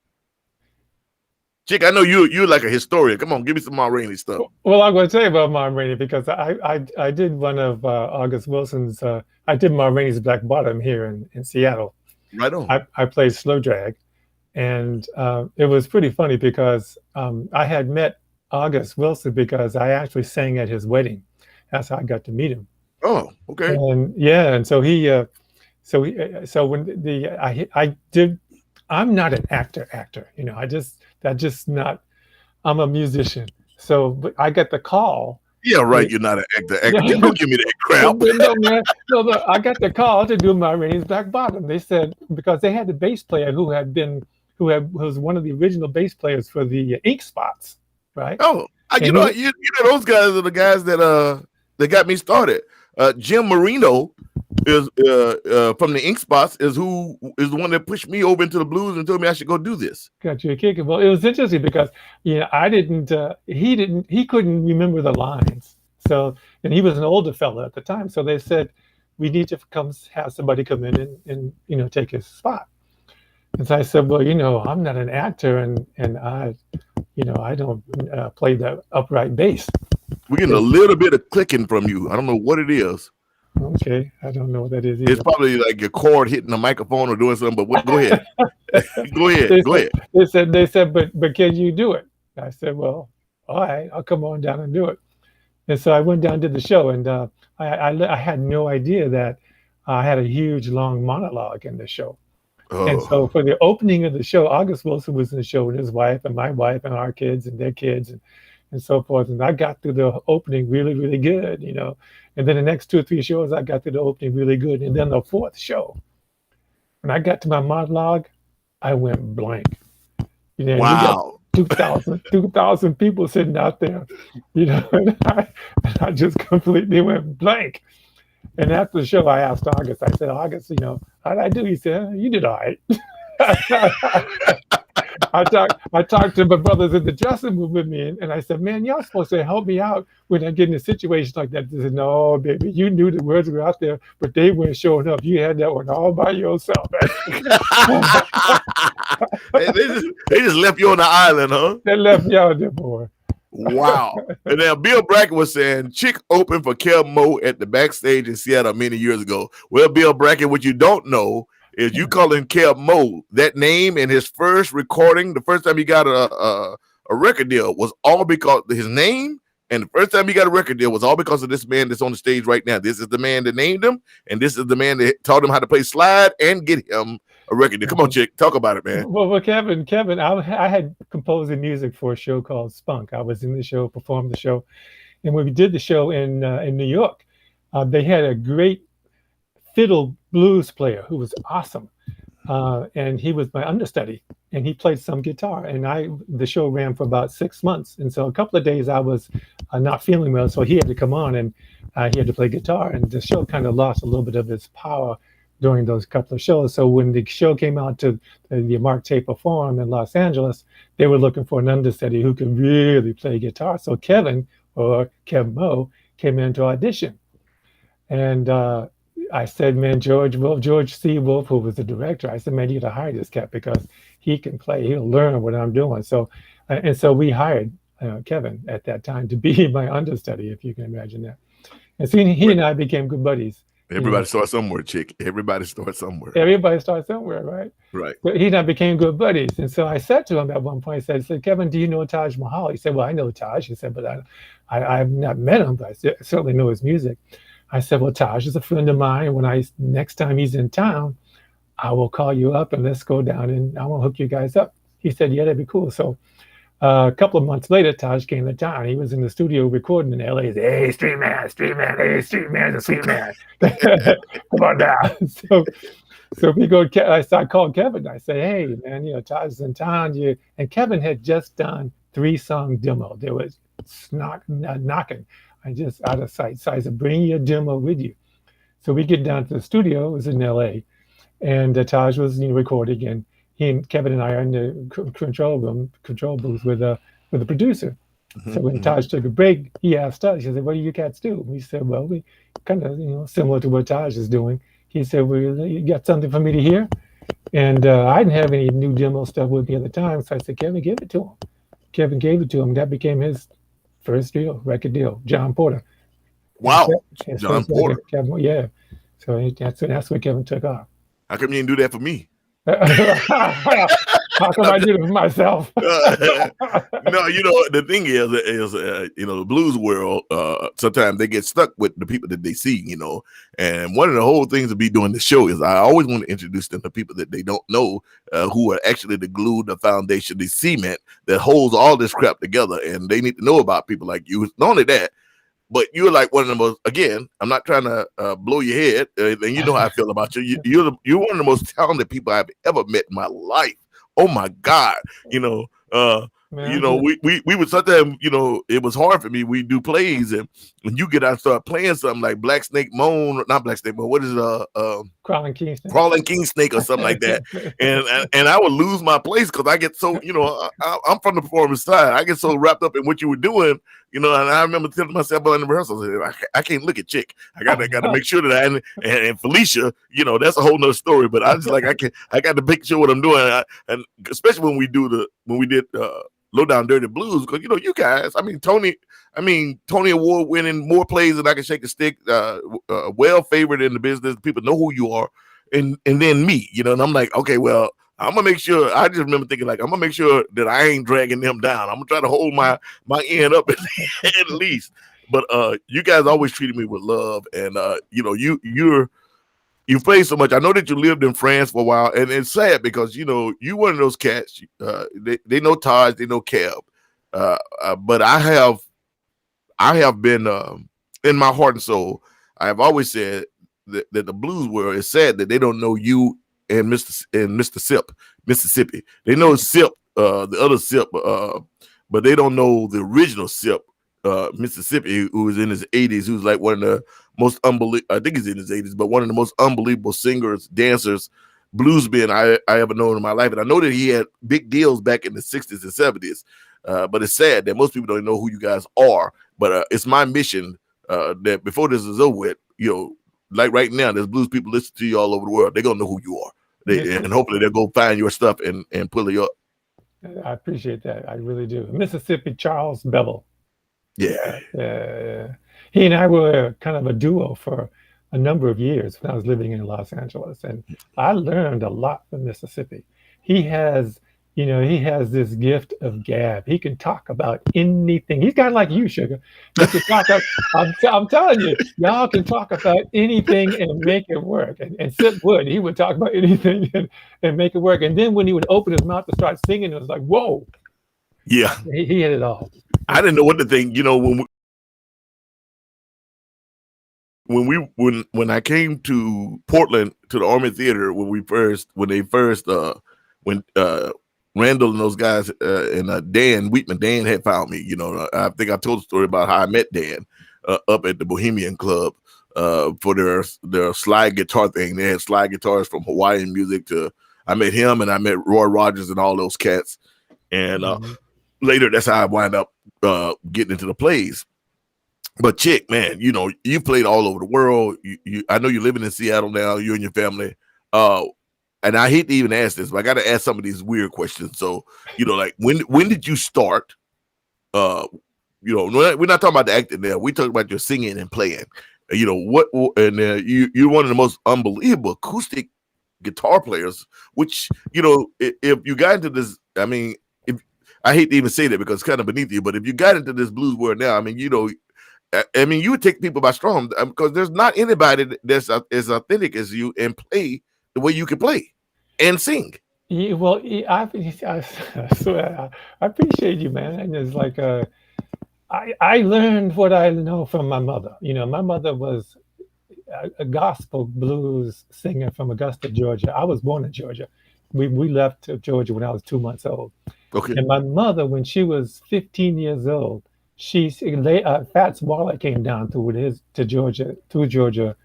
Chick, I know you're like a historian. Come on, give me some Ma Rainey stuff. Well, I'm going to tell you about Ma Rainey because I did one of August Wilson's. I did Ma Rainey's Black Bottom here in Seattle. Right on. I played slow drag, and it was pretty funny because I had met August Wilson because I actually sang at his wedding. That's how I got to meet him. Oh, okay. And yeah, and so so when I did, I'm not an actor, you know. That's just not. I'm a musician. So but I get the call. Yeah, right. You're not an actor. Don't give me that crap. No, man. No, I got the call to do Ma Rainey's Black Bottom. They said because they had the bass player who was one of the original bass players for the Ink Spots, right? Oh, you know those guys are the guys that got me started. Jim Marino is from the Ink Spots is the one that pushed me over into the blues and told me I should go do this. Got you a kick. Well, it was interesting because he couldn't remember the lines. So, and he was an older fella at the time. So they said, we need to have somebody come in and take his spot. And so I said, well, I'm not an actor and I don't play the upright bass. We're getting a little bit of clicking from you. I don't know what it is. Okay, I don't know what that is either. It's probably like your cord hitting the microphone or doing something. But go ahead, go ahead. They said, but can you do it? I said, well, all right, I'll come on down and do it. And so I went down to the show, and I had no idea that I had a huge long monologue in the show. Oh. And so for the opening of the show, August Wilson was in the show with his wife and my wife and our kids and their kids and so forth. And I got through the opening really, really good, And then the next 2 or 3 shows, I got through the opening really good. And then the 4th show, when I got to my monologue, I went blank. Wow. 2,000 people sitting out there, and I just completely went blank. And after the show, I asked August, I said, August, how did I do? He said, you did all right. I talked to my brothers in the dressing room with me, and I said, man, y'all supposed to help me out when I get in a situation like that. They said, no, baby, you knew the words were out there, but they weren't showing up. You had that one all by yourself. they just left you on the island, huh? They left me out there, boy. Wow. And then Bill Brackett was saying Chick opened for Kev Moe at the backstage in Seattle many years ago. Well, Bill Brackett, what you don't know is you calling Kev Moe that name in his first recording, the first time he got a record deal was all because of his name. And the first time he got a record deal was all because of this man that's on the stage right now. This is the man that named him, and this is the man that taught him how to play slide and get him a record deal. Come on, Chick, talk about it, man. Well, Kevin, I had composed the music for a show called Spunk. I was in the show, performed the show, and when we did the show in New York, they had a great fiddle blues player who was awesome, and he was my understudy, and he played some guitar. And the show ran for about 6 months, and so a couple of days I was not feeling well, so he had to come on and he had to play guitar, and the show kind of lost a little bit of its power during those couple of shows. So when the show came out to the Mark Taper Forum in Los Angeles, they were looking for an understudy who could really play guitar. So Kevin, or Kev Moe, came in to audition. And I said, man, George C. Wolfe, who was the director, I said, man, you got to hire this cat because he can play. He'll learn what I'm doing. So we hired Kevin at that time to be my understudy, if you can imagine that. And so he and I became good buddies. Everybody starts somewhere, Chick. Everybody starts somewhere. Everybody starts somewhere, right? Right. But he and I became good buddies. And so I said to him at one point, I said, Kevin, do you know Taj Mahal? He said, well, I know Taj. He said, but I've not met him, but I certainly know his music. I said, well, Taj is a friend of mine. Next time he's in town, I will call you up and let's go down and I will hook you guys up. He said, yeah, that'd be cool. So a couple of months later, Taj came to town. He was in the studio recording in LA. He said, hey, Street Man, hey, Street Man's a sweet man. Come on down. So we go. I called Kevin. I said, hey, man, Taj is in town. And Kevin had just done 3-song demo. There was knocking. I just out of sight. So I said, bring your demo with you. So we get down to the studio. It was in L.A. and Taj was recording, and he and Kevin and I are in the control booth with the producer. So when Taj took a break, he asked us, he said, "What do you cats do?" We said, "Well, we kind of similar to what Taj is doing." He said, "Well, you got something for me to hear?" And I didn't have any new demo stuff with me at the time, so I said, "Kevin, give it to him." Kevin gave it to him. That became his first record deal. John Porter. Wow, His John first record, Porter. Kevin, yeah. So that's when Kevin took off. How come you didn't do that for me? How come I did it for myself? No, the thing is the blues world, sometimes they get stuck with the people that they see, and one of the whole things to be doing the show is I always want to introduce them to people that they don't know, who are actually the glue, the foundation, the cement that holds all this crap together, and they need to know about people like you. Not only that, but you're like one of the most, again, I'm not trying to blow your head, and you know how I feel about you. You're one of the most talented people I've ever met in my life. Oh my God. Man, We would sometimes, it was hard for me. We do plays, and when you get out and start playing something like Black Snake Moan, not Black Snake Moan, what is it? Crawling King Snake. Crawling King Snake or something like that. And I would lose my place because I get so, I'm from the performance side. I get so wrapped up in what you were doing, and I remember telling myself in the rehearsal, I can't look at Chick. I gotta make sure that and Felicia, that's a whole nother story. But I just I got to make sure what I'm doing, and especially when we did Low Down Dirty Blues, because you guys, Tony Award winning, more plays than I can shake a stick, well favored in the business. People know who you are, and then me, and I'm like, okay, well, I'm gonna make sure. I just remember thinking I'm gonna make sure that I ain't dragging them down. I'm gonna try to hold my end up at least. But you guys always treated me with love, and you played so much. I know that you lived in France for a while, and it's sad because you one of those cats. They know Taj, they know Cab, but I have been in my heart and soul. I have always said that the blues world is sad that they don't know you and Mississippi. They know Sip, the other Sip, but they don't know the original Sip, Mississippi, who was in his 80s, who's like one of the most unbelievable, I think he's in his 80s, but one of the most unbelievable singers, dancers, bluesmen I ever known in my life. And I know that he had big deals back in the 60s and 70s, but it's sad that most people don't know who you guys are. But it's my mission that before this is over with, like right now, there's blues people listen to you all over the world. They're going to know who you are. And hopefully they'll go find your stuff and pull it up. I appreciate that. I really do. Mississippi Charles Bevel. Yeah. He and I were kind of a duo for a number of years when I was living in Los Angeles, and I learned a lot from Mississippi. He has this gift of gab. He can talk about anything. He's kind of like you, Sugar. He can talk I'm telling you, y'all can talk about anything and make it work. And Sip would. He would talk about anything and make it work. And then when he would open his mouth to start singing, it was like, whoa. Yeah. He had it all. I didn't know what to think. When I came to Portland to the Army Theater when Randall and those guys and Dan Wheatman, Dan had found me. I think I told the story about how I met Dan up at the Bohemian Club for their slide guitar thing. They had slide guitars from Hawaiian music I met him, and I met Roy Rogers and all those cats. And later, that's how I wind up getting into the plays. But Chick, man, you played all over the world. I know you're living in Seattle now, you and your family. And I hate to even ask this, but I got to ask some of these weird questions. So, like when did you start? We're not talking about the acting there. We talking about your singing and playing. You're one of the most unbelievable acoustic guitar players. Which if you got into this, I hate to even say that because it's kind of beneath you. But if you got into this blues world now, you would take people by storm because there's not anybody that's as authentic as you and play the way you can play and sing. Yeah, well, I swear, I appreciate you, man. And it's like I learned what I know from my mother. My mother was a gospel blues singer from Augusta, Georgia. I was born in Georgia. We left to Georgia when I was 2 months old. Okay. And my mother, when she was 15 years old, Fats Waller came down through Georgia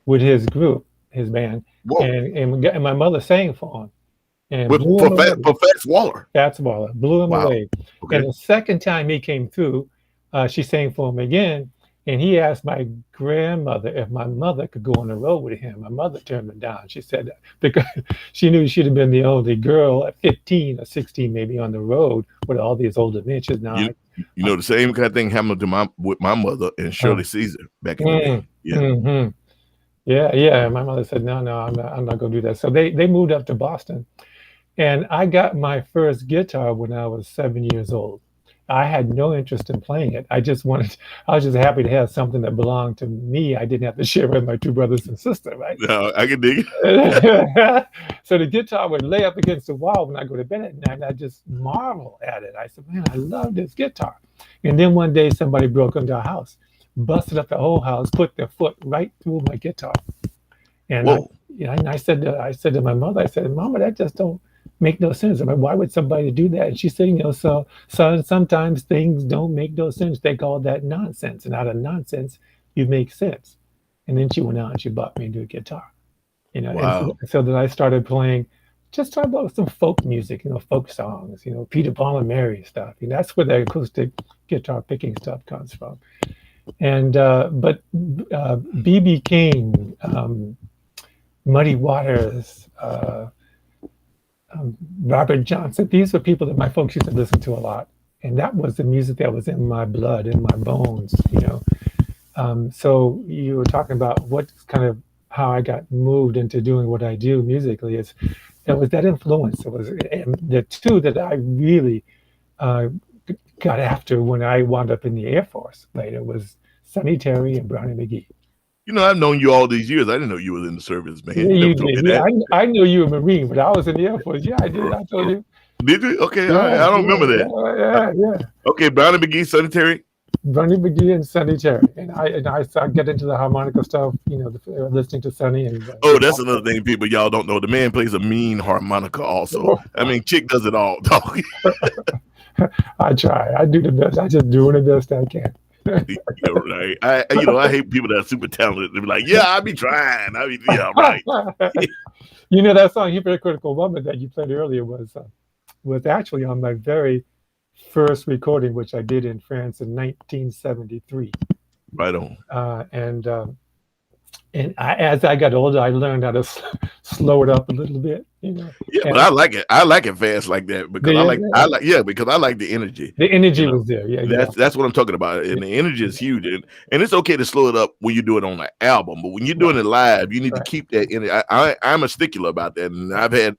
with his group, his band, Whoa. and my mother sang for him, and With, blew him away. for Fats Waller. That's Waller, blew him Wow. away. Okay. And the second time he came through, she sang for him again, and he asked my grandmother if my mother could go on the road with him. My mother turned him down. She said because she knew she'd have been the only girl at 15 or 16 maybe on the road with all these older men. She's now You know, the same kind of thing happened to with my mother and Shirley Caesar back in the day. Yeah. mhm. Yeah. My mother said, no, I'm not going to do that. So they moved up to Boston, and I got my first guitar when I was 7 years old. I had no interest in playing it. I was just happy to have something that belonged to me. I didn't have to share with my two brothers and sister, right? No, I can dig it. So the guitar would lay up against the wall when I go to bed at night, and I just marvel at it. I said, man, I love this guitar. And then one day somebody broke into our house, busted up the whole house, put their foot right through my guitar. And I said to my mother, I said, Mama, that just don't make no sense. I mean, why would somebody do that? And she said, so sometimes things don't make no sense. They call that nonsense. And out of nonsense, you make sense. And then she went out and she bought me a new guitar. Wow. And so then I started playing, just talk about some folk music, folk songs, Peter Paul and Mary stuff. And that's where the acoustic guitar picking stuff comes from. And but B.B. King, Muddy Waters, Robert Johnson, these were people that my folks used to listen to a lot. And that was the music that was in my blood, in my bones, So you were talking about what kind of how I got moved into doing what I do musically. It was that influence. It was the two that I really got after when I wound up in the Air Force later was Sonny Terry and Brownie McGhee. I've known you all these years. I didn't know you were in the service, man. Yeah, you did. Yeah, I knew you were Marine, but I was in the Air Force. Yeah, I did. I told you. Did you? Okay, all right. I don't remember that. Yeah. Okay, Brownie McGhee, Sonny Terry. Brownie McGhee and Sonny Terry, and I get into the harmonica stuff, listening to Sonny. And That's another thing, people y'all don't know. The man plays a mean harmonica also. I mean, Chick does it all, dog. I try. I do the best. I just do the best I can. Yeah, right. I hate people that are super talented. They're like, yeah, I be trying. Yeah, right. That song "Hypocritical Woman" that you played earlier was actually on my very first recording, which I did in France in 1973. Right on. And as I got older, I learned how to slow it up a little bit. Yeah, but I like it. I like it fast like that because because I like the energy. The energy was there. Yeah, that's what I'm talking about. And the energy is huge. And it's okay to slow it up when you do it on an album, but when you're doing it live, you need to keep that energy. I'm a stickler about that, and I've had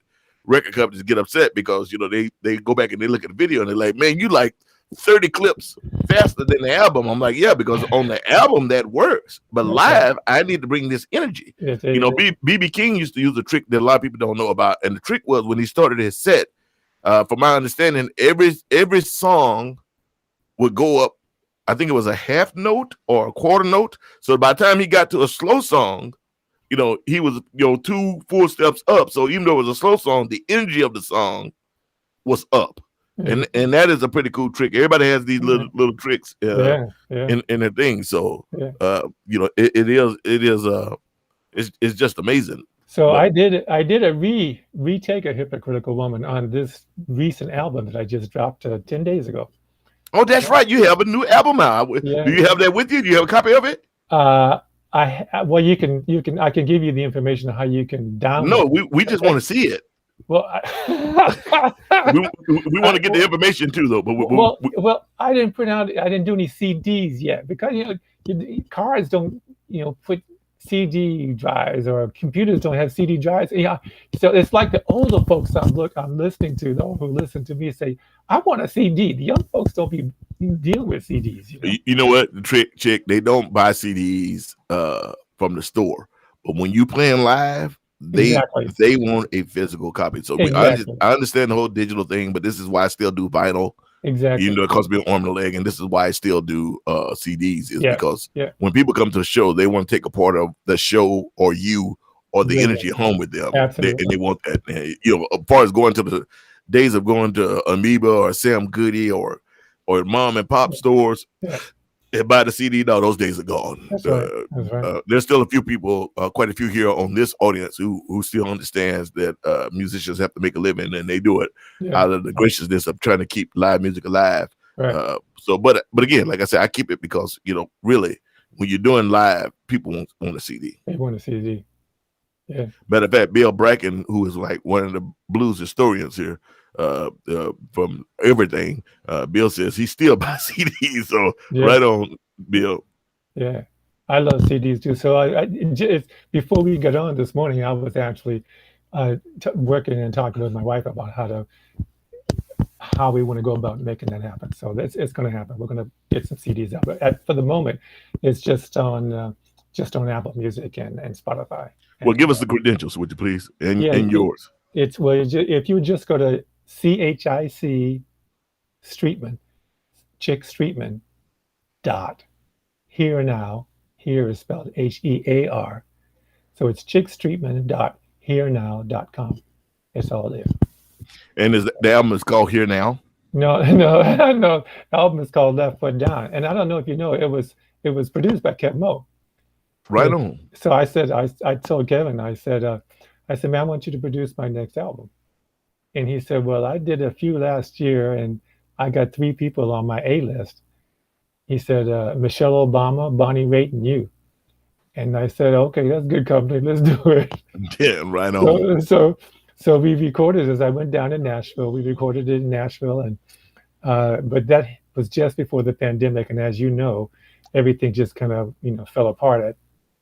record companies get upset because they go back and they look at the video and they're like, man, you like 30 clips faster than the album. I'm like, yeah, because on the album that works, but live I need to bring this energy. BB King used to use a trick that a lot of people don't know about, and the trick was when he started his set, from my understanding, every song would go up, I think it was a half note or a quarter note, so by the time he got to a slow song, he was 2 full steps up. So even though it was a slow song, the energy of the song was up. And that is a pretty cool trick. Everybody has these little tricks in their thing. So it's just amazing. So I did a retake of Hypocritical Woman on this recent album that I just dropped 10 days ago. Oh, that's right. You have a new album now. Do you have that with you? Do you have a copy of it? I can give you the information on how you can download. No, we just want to see it. Well, we want to get the information too, though. But I didn't do any CDs yet because cars don't put CD drives, or computers don't have CD drives. So it's like the older folks I'm listening to, though, who listen to me say, I want a CD. The young folks don't be dealing with CDs. You know what? The trick, Chick, they don't buy CDs from the store, but when you playing live, they want a physical copy. So I understand the whole digital thing, but this is why I still do vinyl. Exactly. Even though it costs me an arm and a leg, and this is why I still do CDs, is because when people come to a show, they want to take a part of the show or the energy home with them. Absolutely. And they want that. As far as going to the days of going to Amoeba or Sam Goody or mom and pop stores, and buy the CD. No, those days are gone. That's right. That's right. There's still a few people, quite a few here on this audience who still understands that musicians have to make a living, and they do it Yeah. out of the graciousness of trying to keep live music alive. Right. But again, like I said, I keep it because really, when you're doing live, people want a CD. They want a CD. Yeah. Matter of fact, Bill Bracken, who is like one of the blues historians here, from everything, Bill says he still buys CDs. So Yeah. right on, Bill. Yeah, I love CDs too. So before we got on this morning, I was actually working and talking with my wife about how we want to go about making that happen. So it's going to happen. We're going to get some CDs out, but for the moment, it's just on Apple Music and Spotify. Well, give us the credentials, would you please, and yours. It's if you just go to CHIC Streetman, Chic Streetman dot here now. Here is spelled HEAR. So it's chickstreetman.herenow.com. It's all there. And the album is called Here Now? No. The album is called Left Foot Down. And I don't know if you know, it was produced by Kev Mo. Right on. So I said, I told Kevin, I said, man, I want you to produce my next album. And he said, well, I did a few last year and I got 3 people on my A list. He said, Michelle Obama, Bonnie Raitt, and you. And I said, okay, that's good company. Let's do it. Yeah, right on. So we recorded as I went down to Nashville. We recorded it in Nashville, and but that was just before the pandemic. And as you know, everything just kind of fell apart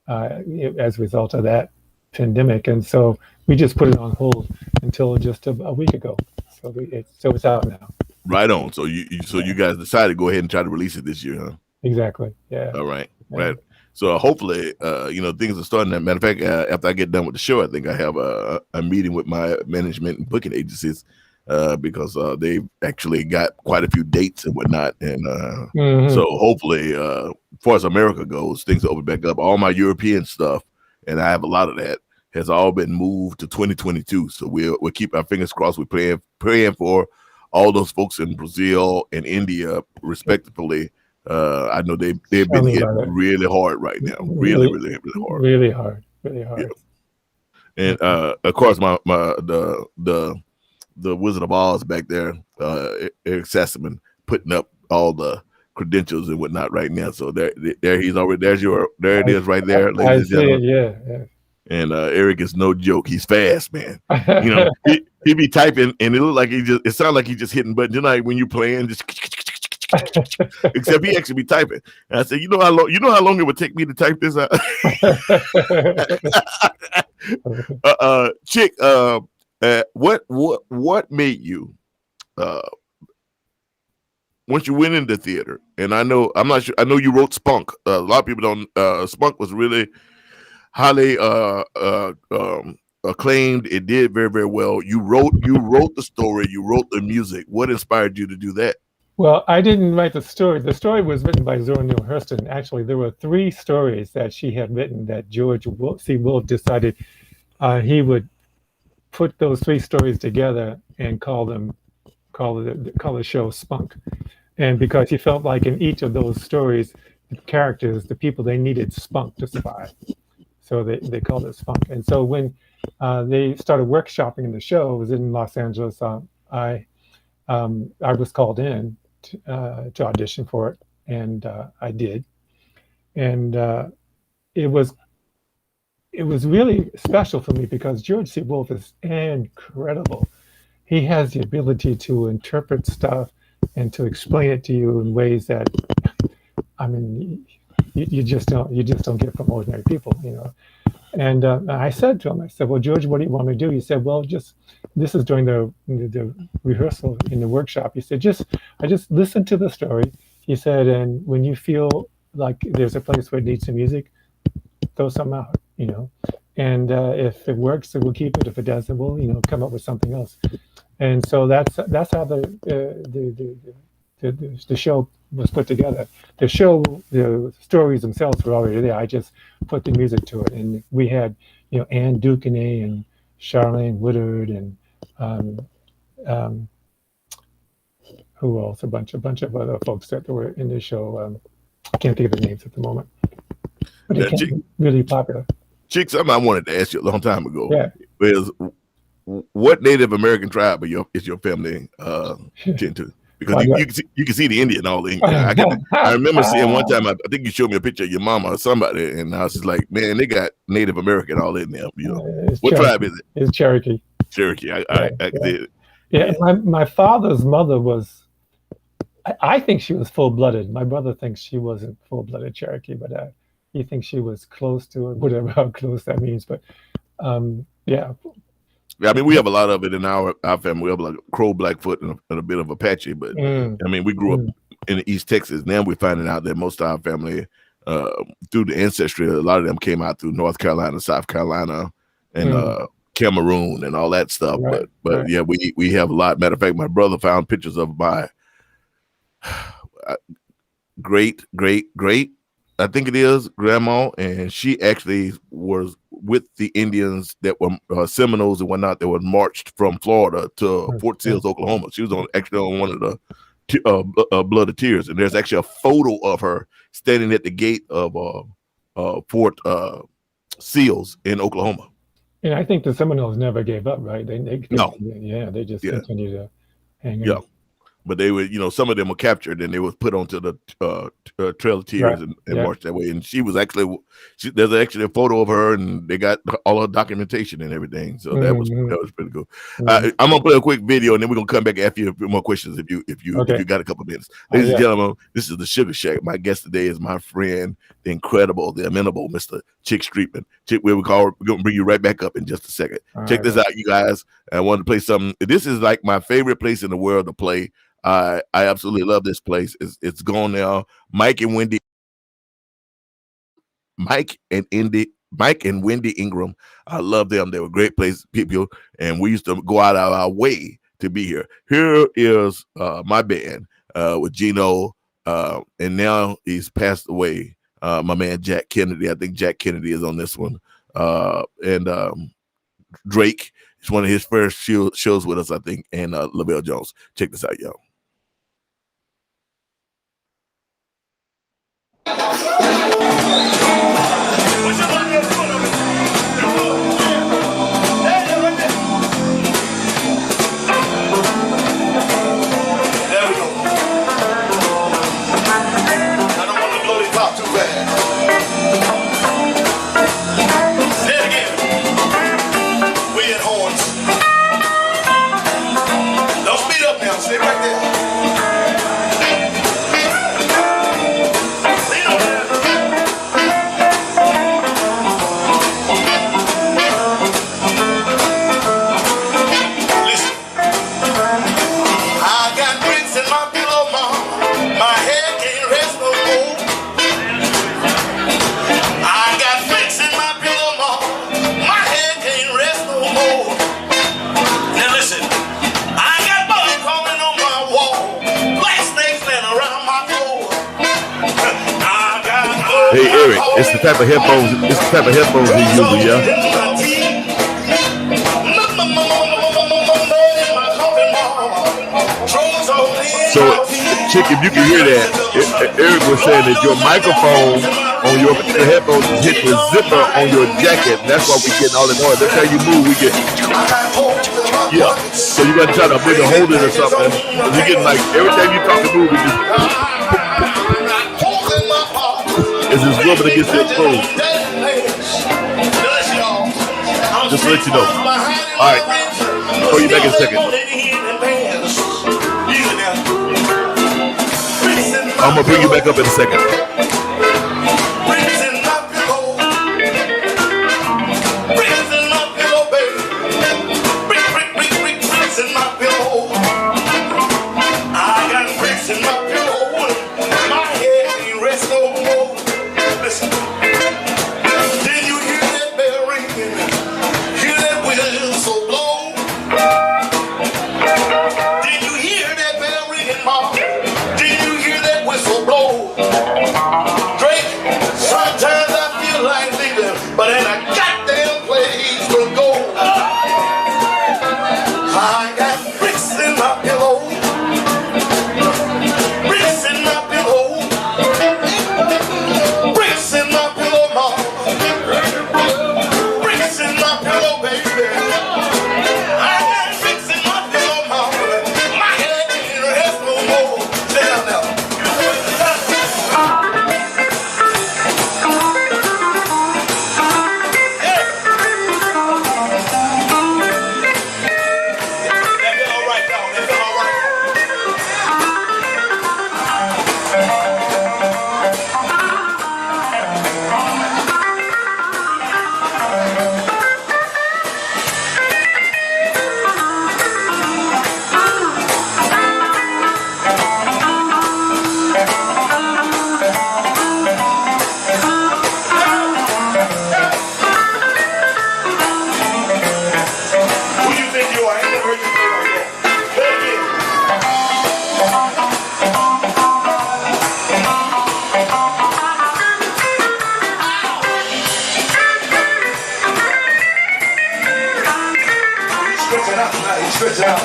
as a result of that pandemic. And so we just put it on hold until just a week ago. So it's out now. Right on. So you guys decided to go ahead and try to release it this year, huh? Exactly. Yeah. All right. Yeah. Right. So hopefully, things are starting. Matter of fact, after I get done with the show, I think I have a meeting with my management and booking agencies because they've actually got quite a few dates and whatnot. And so hopefully, as far as America goes, things will open back up. All my European stuff, and I have a lot of that, has all been moved to 2022. So we'll keep our fingers crossed. We're praying for all those folks in Brazil and India, respectively. I know they've been hit really hard right now, really hard. Really hard. Yeah. And of course, the Wizard of Oz back there, Eric Sassaman, putting up all the credentials and whatnot right now. So there he's already. There it is right there, ladies and gentlemen. Yeah. And Eric is no joke. He's fast, man. He be typing, and it look like it sounds like he's just hitting buttons. Like when you're playing, just except he actually be typing. And I said, you know how long it would take me to type this out? Chick, what made you once you went into theater? And I'm not sure. I know you wrote Spunk. A lot of people don't. Spunk was really highly acclaimed. It did very, very well. You wrote the story. You wrote the music. What inspired you to do that? Well, I didn't write the story. The story was written by Zora Neale Hurston. Actually, there were 3 stories that she had written that George C. Wolfe decided he would put those 3 stories together and call the show Spunk. And because he felt like in each of those stories, the characters, the people, they needed spunk to survive. So they called it Spunk. And so when they started workshopping in the show, it was in Los Angeles, I was called in to audition for it, and I did. And it was really special for me because George C. Wolfe is incredible. He has the ability to interpret stuff and to explain it to you in ways that, I mean, you just don't get from ordinary people, And I said to him, well, George, what do you want me to do? He said, well, this is during the rehearsal in the workshop. He said, I just listen to the story. He said, and when you feel like there's a place where it needs some music, throw some out, And if it works, then we'll keep it. If it doesn't, we'll come up with something else. And so that's how the show was put together. The stories themselves were already there. I just put the music to it, and we had Ann Duquesne and Charlene Woodard and who else? A bunch of other folks that were in the show. I can't think of the names at the moment. But Yeah, it became really popular. Chick, something I wanted to ask you a long time ago. Yeah. Is what Native American tribe is your family kin to? Because Well, you can see the Indian all in. I remember seeing one time. I think you showed me a picture of your mama or somebody, and I was just like, man, they got Native American all in there. You know, what tribe is it? It's Cherokee. Cherokee. I did it. Yeah, my father's mother was. I think she was full-blooded. My brother thinks she wasn't full-blooded Cherokee, but he thinks she was close to it, whatever how close that means. But yeah. I mean, we have a lot of it in our family. We have like Crow, Blackfoot, and a bit of Apache. But I mean, we grew up in East Texas. Now we're finding out that most of our family, through the ancestry, a lot of them came out through North Carolina, South Carolina, and Cameroon, and all that stuff. Right, but yeah, we have a lot. Matter of fact, my brother found pictures of my great, I think it is, grandma, and she actually was with the Indians that were Seminoles and whatnot that were marched from Florida to Fort Sill, Oklahoma. She was actually on one of the Blood of Tears, and there's actually a photo of her standing at the gate of Fort Seals in Oklahoma. And I think the Seminoles never gave up, right? They just Yeah. continued to hang Yeah. on. But they were, some of them were captured and they was put onto the Trail of Tears and marched that way. And she was there's actually a photo of her, and they got all her documentation and everything. So that was pretty cool. I'm gonna play a quick video, and then we're gonna come back and ask you a few more questions if you got a couple of minutes. Ladies and gentlemen, this is the Suga Shack. My guest today is my friend, the incredible, the amenable Mr. Chic Street Man. Chick, we're gonna bring you right back up in just a second. Check this out, you guys. I wanted to play something. This is like my favorite place in the world to play. I absolutely love this place. It's gone now. Mike and Wendy Ingram. I love them. They were great people, and we used to go out of our way to be here. Here is my band with Gino, and now he's passed away. My man Jack Kennedy. I think Jack Kennedy is on this one. And Drake. It's one of his first shows with us, I think, and Lavelle Jones. Check this out, y'all. Hey Eric, it's the type of headphones. It's the type of headphones he uses, yeah. So, Chick, if you can hear that, Eric was saying that your microphone on your headphones is hit the zipper on your jacket. That's why we getting all the noise. That's how you move. We get, yeah. So you got to try to maybe hold it or something. You getting like every time you talk and move, it just is rubbing against your clothes. Just to let you know. All right. Call you back in a second. I'm going to bring you back up in a second. Stretch it out tonight. Stretch it out.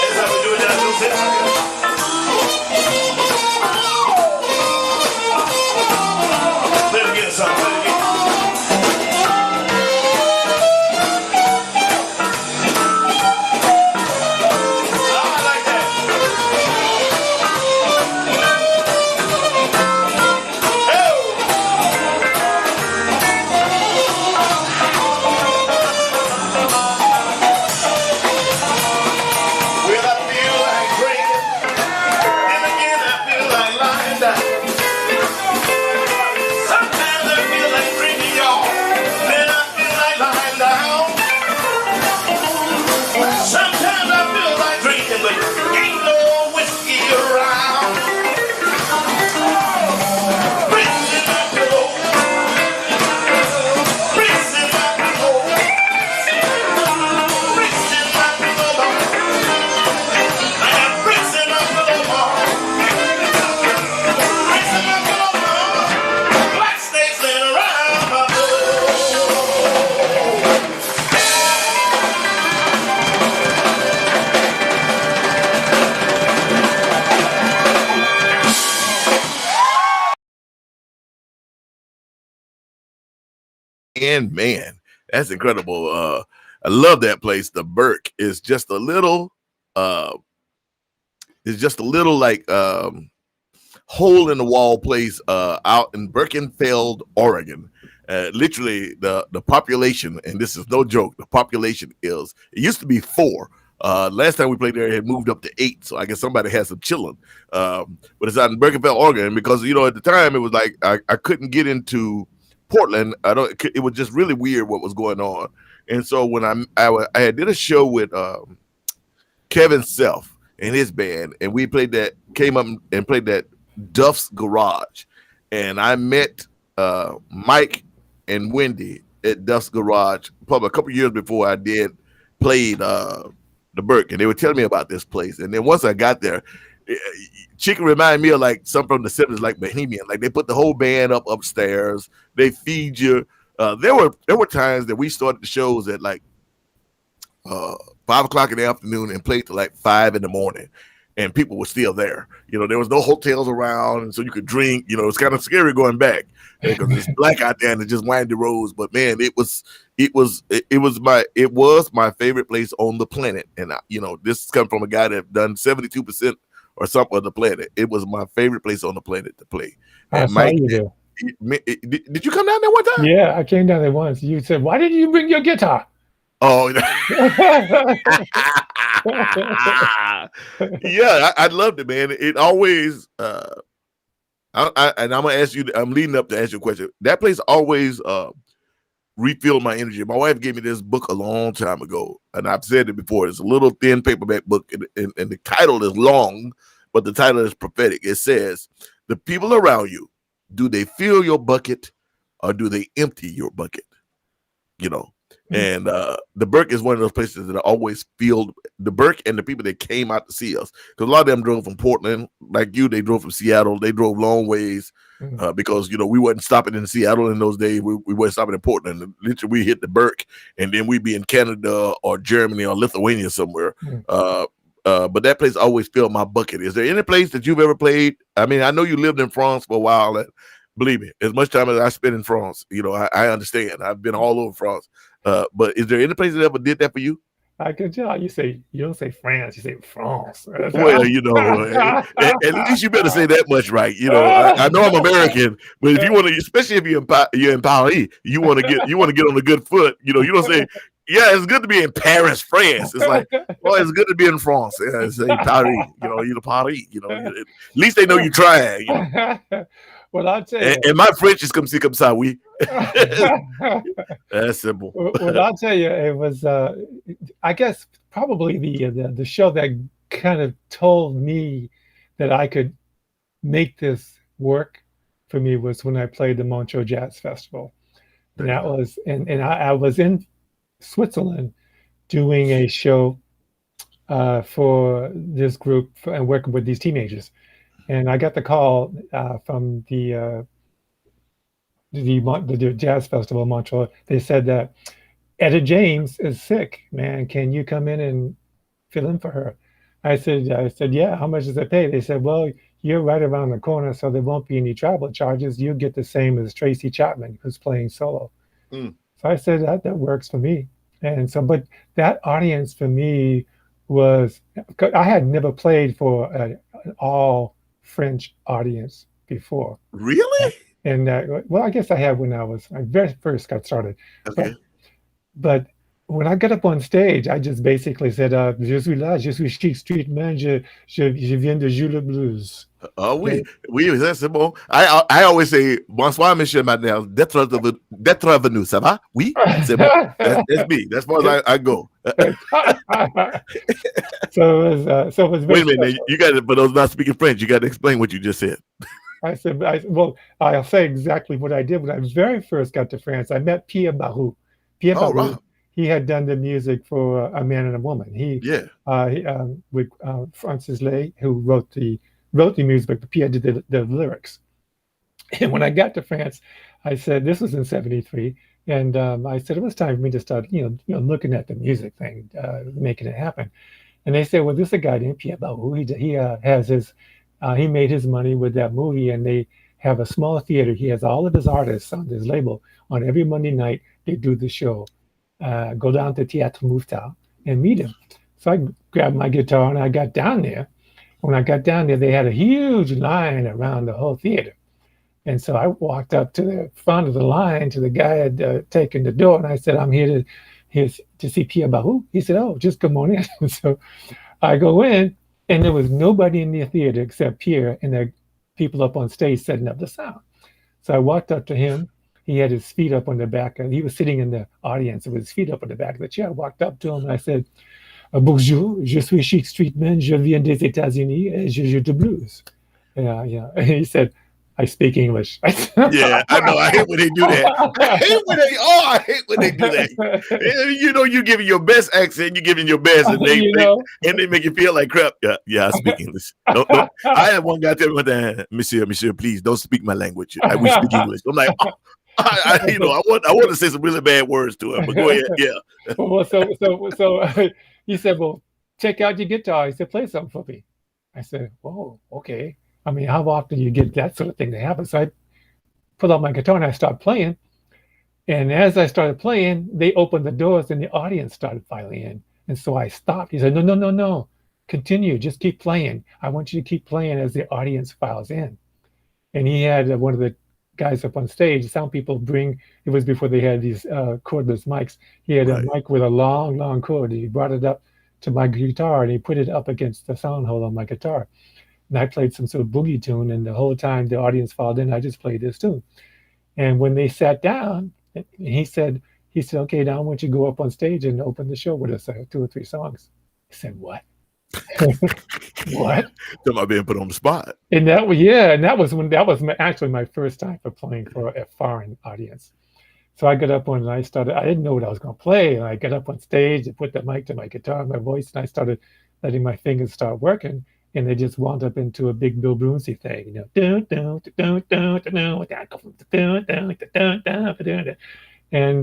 That's how we do it down in New York. Let me get something. Let me get I like that. Well, I feel like drinking, and again I feel like lying down. Sometimes I feel like drinking, y'all, then I feel like lying down. Sometimes I feel like drinking, but ain't no whiskey around. Bricks in my pillow, bricks in my pillow, bricks in my pillow. I got bricks in my pillow, bricks in my pillow, black snakes laying around my pillow. And man, that's incredible. I love that place. The Burke is just a little like hole in the wall place out in Birkenfeld, Oregon. Literally the population, and this is no joke, the population it used to be 4. Last time we played there, it had moved up to 8. So I guess somebody had some chilling. But it's out in Birkenfeld, Oregon, because at the time it was like I couldn't get into Portland. It was just really weird what was going on. And so when I did a show with Kevin Self and his band, and we came up and played that Duff's Garage, and I met Mike and Wendy at Duff's Garage probably a couple years before I played the Burke, and they were telling me about this place. And then once I got there, Chicken reminded me of like something from the 70s, like Bohemian. Like they put the whole band upstairs. They feed you. There were times that we started the shows at like 5 o'clock in the afternoon and played till like 5 in the morning, and people were still there. There was no hotels around, and so you could drink. It's kind of scary going back because it's black out there and it's just windy roads. But man, it was my favorite place on the planet. And this comes from a guy that done 72% or something of the planet. It was my favorite place on the planet to play. I And saw Mike, you there. did you come down there one time? Yeah, I came down there once. You said, "Why didn't you bring your guitar?" Oh, yeah, I loved it, man. It always, and I'm gonna ask you. I'm leading up to ask you a question. That place always refilled my energy. My wife gave me this book a long time ago, and I've said it before. It's a little thin paperback book, and the title is long, but the title is prophetic. It says, "The people around you, do they fill your bucket, or do they empty your bucket?" And the Burke is one of those places that I always feel. The Burke and the people that came out to see us, because a lot of them drove from Portland, like you. They drove from Seattle. They drove long ways because we wasn't stopping in Seattle in those days. We weren't stopping in Portland. And literally, we hit the Burke, and then we'd be in Canada or Germany or Lithuania somewhere. But that place always filled my bucket. Is there any place that you've ever played? I mean, I know you lived in France for a while. And believe me, as much time as I spent in France, I understand. I've been all over France. But is there any place that ever did that for you? I could tell. You don't say France, you say France. Well, at least you better say that much right. I know I'm American, but if you want to, especially if you're in Paris, you want to get on a good foot. You don't say, "Yeah, it's good to be in Paris, France." It's like, "Well, it's good to be in France." Yeah, it's Paris. You're Paris. At least they know you're trying. Well, I'll tell you. And my French is comme si, comme ça, oui. That's simple. Well, I'll tell you, it was, I guess, probably the show that kind of told me that I could make this work for me was when I played the Montreux Jazz Festival. And that was, and I was in Switzerland doing a show for this group and working with these teenagers. And I got the call from the jazz festival in Montreal. They said that Etta James is sick, man. Can you come in and fill in for her? I said, yeah. How much does it pay? They said, well, you're right around the corner, so there won't be any travel charges. You get the same as Tracy Chapman, who's playing solo. Mm. So I said that works for me. And so, but that audience for me was, I had never played for an all French audience before. Really? And well, I guess I had when I very first got started. Okay. But when I got up on stage, I just basically said, "Je suis là, je suis Chic Street Man, je viens de jouer le blues." Oh, oui, c'est bon. I always say, bonsoir, monsieur, madame, d'être venu, ça va? Oui, c'est bon. That's me. That's as far as I go. So it was very Wait a minute, you got to, for those not speaking French, you got to explain what you just said. I said, well, I'll say exactly what I did when I very first got to France. I met Pierre Barou. Pierre Oh, Barou, wow. he had done the music for A Man and a Woman. With Francis Lay, who wrote the music, but Pierre did the lyrics. And when I got to France, I said, this was in '73, and I said it was time for me to start, looking at the music thing, making it happen. And they said, well, this is a guy named Pierre Barou. He made his money with that movie, and they have a small theater. He has all of his artists on his label. On every Monday night, they do the show. Go down to Théâtre Mouffetard and meet him. So I grabbed my guitar and I got down there. When I got down there, they had a huge line around the whole theater. And so I walked up to the front of the line to the guy had taken the door, and I said, I'm here to see Pierre Barou. He said, oh, just come on in. So I go in, and there was nobody in the theater except Pierre and the people up on stage setting up the sound. So I walked up to him. He had his feet up on the back, and he was sitting in the audience with his feet up on the back of the chair. I walked up to him and I said, bonjour, je suis Chic Street Man, je viens des États-Unis, et je joue du blues. Yeah. And he said, I speak English. Yeah, I know. I hate when they do that. I hate when they do that. You giving your best accent, you giving your best, and they make you feel like crap. Yeah, I speak English. No. I had one guy tell me one time, Monsieur, please don't speak my language. We speak English. I'm like, I want to say some really bad words to him, but go ahead. Yeah. Well, so he said, well, check out your guitar. He said, play something for me. I said, oh, okay. I mean, how often do you get that sort of thing to happen? So I put out my guitar and I started playing. And as I started playing, they opened the doors and the audience started filing in. And so I stopped. He said, no. Continue. Just keep playing. I want you to keep playing as the audience files in. And he had one of the guys up on stage, sound people it was before they had these cordless mics. He had a mic with a long cord. He brought it up to my guitar and he put it up against the sound hole on my guitar. And I played some sort of boogie tune, and the whole time the audience filed in, I just played this tune. And when they sat down, he said, okay, now I want you to go up on stage and open the show with us, 2 or 3 songs. I said, what? What? Talking about being put on the spot. And that was actually my first time for playing for a foreign audience. So I got up and I didn't know what I was going to play. And I got up on stage and put the mic to my guitar, my voice, and I started letting my fingers start working. And they just wound up into a big Bill Brunsey thing, and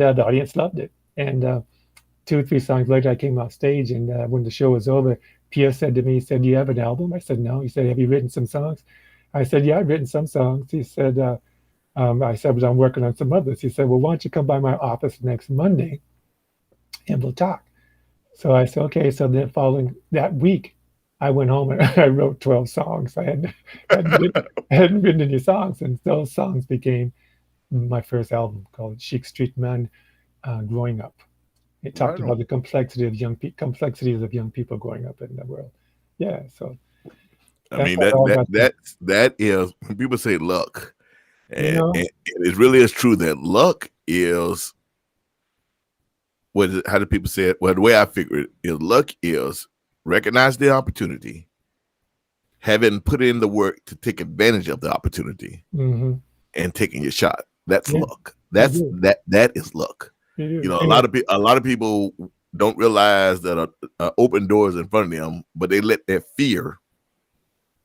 the audience loved it. And 2 or 3 songs later, I came off stage, and when the show was over, Pierre said to me, he said, do you have an album? I said, no. He said, have you written some songs? I said, yeah, I've written some songs. He said, I said, but I'm working on some others. He said, well, why don't you come by my office next Monday and we'll talk. So I said, okay. So then following that week, I went home and I wrote 12 songs. I hadn't written any songs, and those songs became my first album called Chic Street Man, Growing Up. It talked about the complexities of young people growing up in the world. Yeah, so I mean that is when people say luck, and it really is true that luck is how do people say it? Well, the way I figure it is, luck is recognize the opportunity, having put in the work to take advantage of the opportunity, and taking your shot. That's luck. That is luck. You do. A lot of people don't realize that open doors in front of them, but they let their fear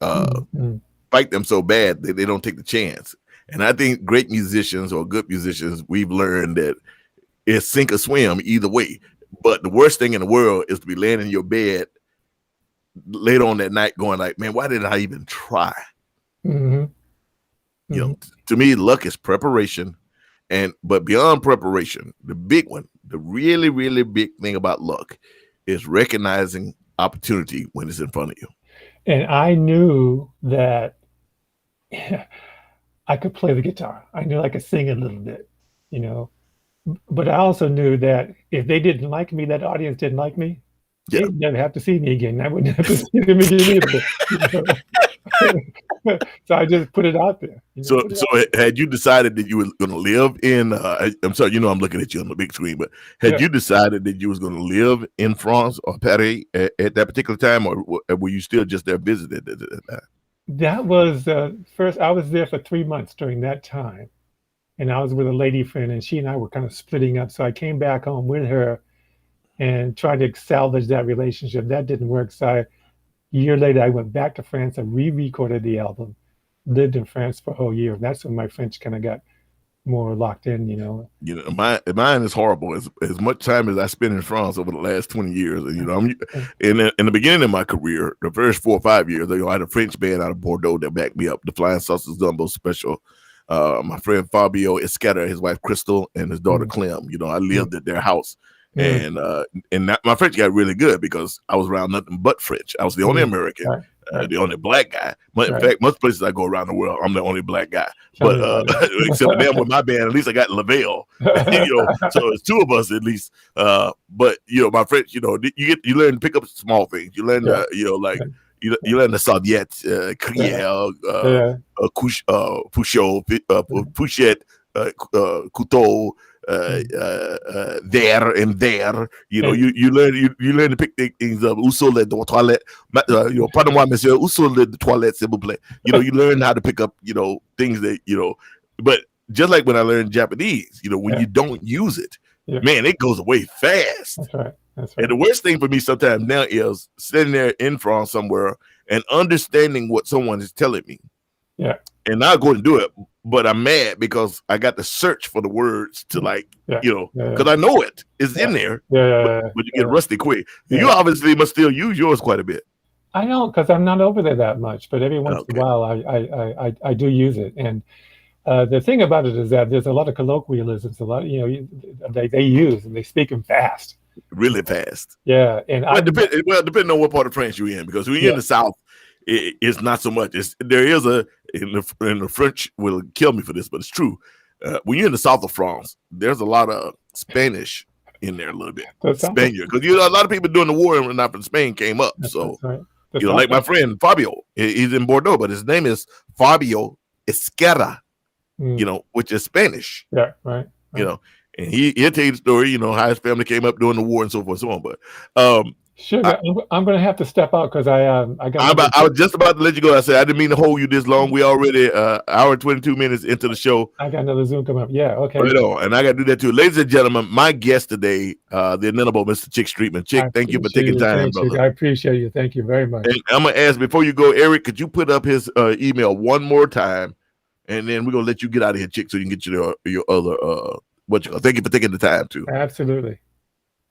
fight them so bad that they don't take the chance. And I think great musicians or good musicians, we've learned that it's sink or swim either way. But the worst thing in the world is to be laying in your bed later on that night going like, man, why did I even try? Mm-hmm. You know, to me, luck is preparation. But beyond preparation, the big one, the really, really big thing about luck is recognizing opportunity when it's in front of you. And I knew that I could play the guitar. I knew I could sing a little bit, you know. But I also knew that if they didn't like me, that audience didn't like me, they'd never have to see me again. I wouldn't have to see them again either. So I just put it out there. So had you decided that you were going to live in, I'm sorry, I'm looking at you on the big screen, but had you decided that you was going to live in France or Paris at that particular time, or were you still just there visiting at that time? That was first, I was there for 3 months during that time. And I was with a lady friend, and she and I were kind of splitting up. So I came back home with her and tried to salvage that relationship. That didn't work. So a year later, I went back to France and re-recorded the album, lived in France for a whole year. That's when my French kind of got more locked in, Mine is horrible. As much time as I spent in France over the last 20 years, I'm in the beginning of my career, the first 4 or 5 years, I had a French band out of Bordeaux that backed me up, the Flying Sausage Gumbo Special. My friend Fabio Escada, his wife Crystal, and his daughter Clem. I lived at their house, and my French got really good because I was around nothing but French. I was the only American, the only black guy. But in fact, most places I go around the world, I'm the only black guy. But except for them with my band, at least I got Lavelle. So it's 2 of us at least. But my French, you learn to pick up small things. You learn you learn the serviette, crière, pouchette, couteau, there and there. You learn to pick things up. Où sont les toilettes? Pardon-moi, monsieur. Où sont les toilettes, s'il vous plaît? You learn how to pick up, things that, but just like when I learned Japanese, when you don't use it, man, it goes away fast. That's right. And the worst thing for me sometimes now is sitting there in France somewhere and understanding what someone is telling me. Yeah. And not going to do it, but I'm mad because I got to search for the words to because I know it's in there. But you get rusty quick. You obviously must still use yours quite a bit. I don't, because I'm not over there that much, but every once in a while I do use it. And the thing about it is that there's a lot of colloquialisms, a lot, they use and they speak them fast. Really fast. Yeah. And depending on what part of France you're in, because when you're in the South, it's not so much. There is in the French will kill me for this, but it's true. When you're in the south of France, there's a lot of Spanish in there a little bit. Spaniard, because a lot of people during the war and not from Spain came up. Like my friend Fabio, he's in Bordeaux, but his name is Fabio Esquerra, which is Spanish. Yeah, right. And he'll tell you the story, how his family came up during the war and so forth and so on. But Sugar, I'm going to have to step out because I was just about to let you go. I said I didn't mean to hold you this long. We already hour and 22 minutes into the show. I got another Zoom coming up. Yeah, okay. Right on. And I got to do that too. Ladies and gentlemen, my guest today, the inimitable Mr. Chic Street Man. Chic, thank you for taking time, brother. I appreciate you. Thank you very much. And I'm going to ask, before you go, Eric, could you put up his email one more time? And then we're going to let you get out of here, Chic, so you can get your other, thank you for taking the time too. Absolutely.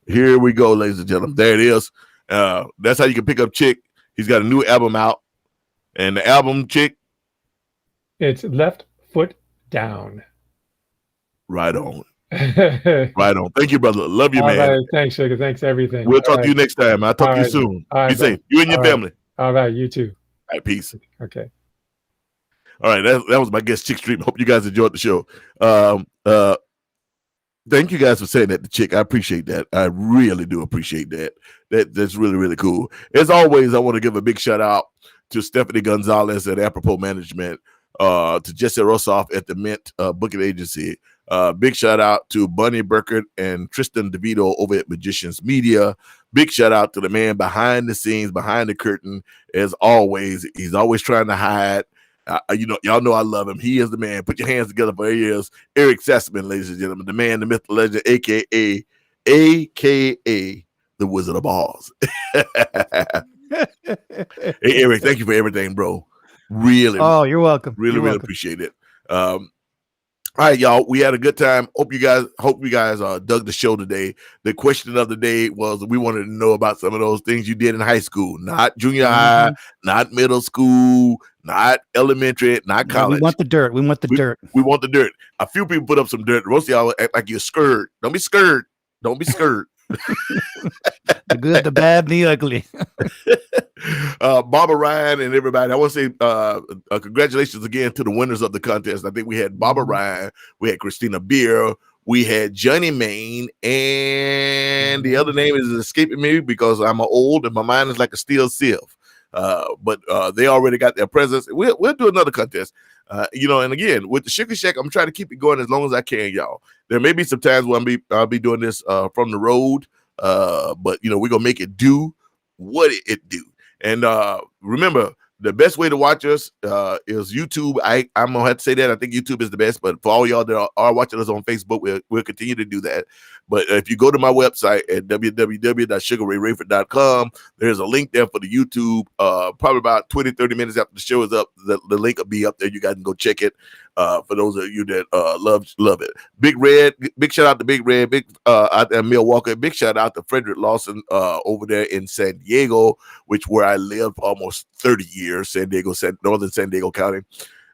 Here we go, ladies and gentlemen. There it is. That's how you can pick up Chic. He's got a new album out, and the album, Chic, it's Left Foot Down. Right on. Right on. Thank you, brother. Love you, man. All right. Thanks, Sugar. Thanks, everything. We'll talk to you next time. I'll talk to you soon. Be safe. You and your family. All right. You too. All right. Peace. Okay. All right. That was my guest, Chic Street. Hope you guys enjoyed the show. Thank you guys for saying that to Chic. I appreciate that. I really do appreciate that. That's really, really cool. As always, I want to give a big shout out to Stephanie Gonzalez at Apropos Management, to Jesse Rossoff at the Mint Booking Agency. Big shout out to Bunny Burkert and Tristan DeVito over at Magicians Media. Big shout out to the man behind the scenes, behind the curtain. As always, he's always trying to hide. Y'all know I love him. He is the man. Put your hands together for he is Eric Sassman, ladies and gentlemen, the man, the myth, the legend, aka the Wizard of Oz. Hey, Eric, thank you for everything, bro. Really, Oh, you're welcome. really, You're really welcome. appreciate it. All right, y'all. We had a good time. Hope you guys dug the show today. The question of the day was we wanted to know about some of those things you did in high school, not junior high, not middle school, not elementary, not Yeah, college. we want the dirt. We want the dirt. We want the dirt. A few people put up some dirt. Most of y'all act like you're scared. Don't be scared. Don't be scared. The good, the bad, the ugly. Barbara Ryan and everybody. I want to say congratulations again to the winners of the contest. I think we had Barbara Ryan, we had Christina Beer, we had Johnny Main, and the other name is escaping me because I'm old and my mind is like a steel sieve. But they already got their presents. We'll do another contest. And again, with the Suga Shack, I'm trying to keep it going as long as I can, y'all. There may be some times when I'll be doing this from the road, but we're gonna make it do what it do. And remember, the best way to watch us is YouTube. I'm gonna have to say that. I think YouTube is the best, but for all y'all that are watching us on Facebook, we'll continue to do that. But if you go to my website at www.sugarrayrayford.com, there's a link there for the YouTube. Probably about 20-30 minutes after the show is up, the link will be up there. You guys can go check it. For those of you that love it. Big Red, big shout out to Big Red, big out there in Milwaukee. Big shout out to Frederick Lawson over there in San Diego, where I lived for almost 30 years. Northern San Diego County.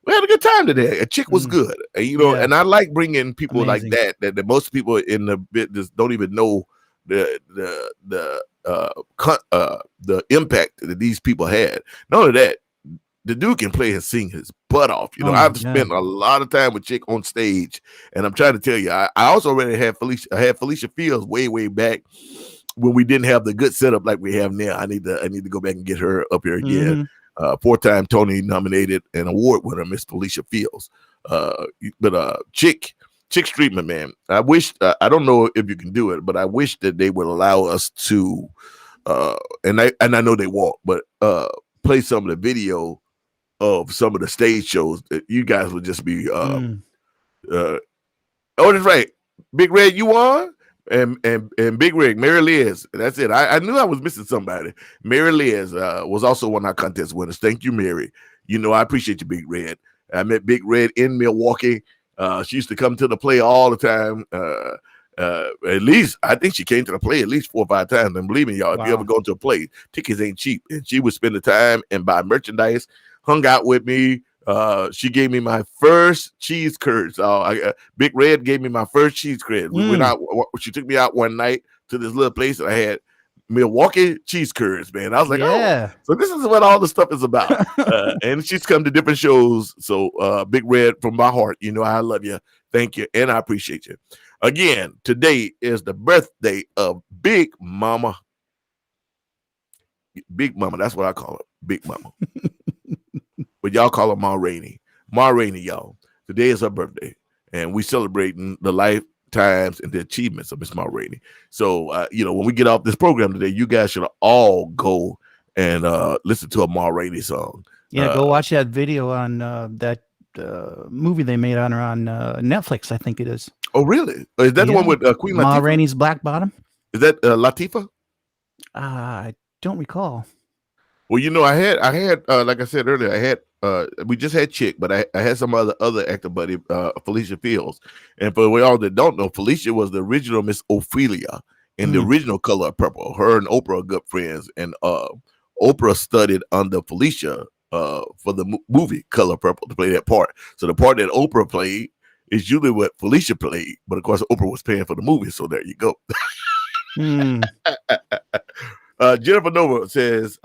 We had a good time today. A chick was good, and I like bringing people Amazing. like that most people in the business don't even know the impact that these people had. Not only that, the dude can play and sing his butt off. I've spent a lot of time with Chick on stage, and I'm trying to tell you, I also already had Felicia Fields way back when we didn't have the good setup like we have now. I need to go back and get her up here again. 4-time Tony nominated and award winner, Miss Felicia Fields. But Chic Street Man, I wish I don't know if you can do it, but I wish that they would allow us to, and I know they won't, but play some of the video of some of the stage shows that you guys would just be. Oh, that's right, Big Red, you won. And Big Rig, Mary Liz. That's it. I knew I was missing somebody. Mary Liz was also one of our contest winners. Thank you, Mary. I appreciate you, Big Red. I met Big Red in Milwaukee. She used to come to the play all the time. At least I think she came to the play at least 4 or 5 times. And believe me, y'all, if you ever go to a play, tickets ain't cheap. And she would spend the time and buy merchandise, hung out with me. She gave me my first cheese curds. Big Red gave me my first cheese curds. We went out. She took me out one night to this little place, and I had Milwaukee cheese curds. Man, I was like, oh, so this is what all the stuff is about. And she's come to different shows. So, Big Red, from my heart, I love you. Thank you, and I appreciate you. Again, today is the birthday of Big Mama. Big Mama, that's what I call her, Big Mama. But y'all call her Ma Rainey. Ma Rainey, y'all. Today is her birthday, and we celebrating the lifetimes and the achievements of Miss Ma Rainey. So, when we get off this program today, you guys should all go and listen to a Ma Rainey song. Yeah, go watch that video on that movie they made on her on Netflix. I think it is. Oh, really? Is that the one with Queen Latifah? Ma Rainey's Black Bottom? Is that Latifah? I don't recall. Well, I had like I said earlier, I had we just had Chick, but I had some other actor buddy, Felicia Fields. And for all that don't know, Felicia was the original Miss Ophelia in the original Color of Purple. Her and Oprah are good friends, and Oprah studied under Felicia for the movie Color of Purple to play that part. So the part that Oprah played is usually what Felicia played, but of course Oprah was paying for the movie, so there you go. Jennifer Nova says,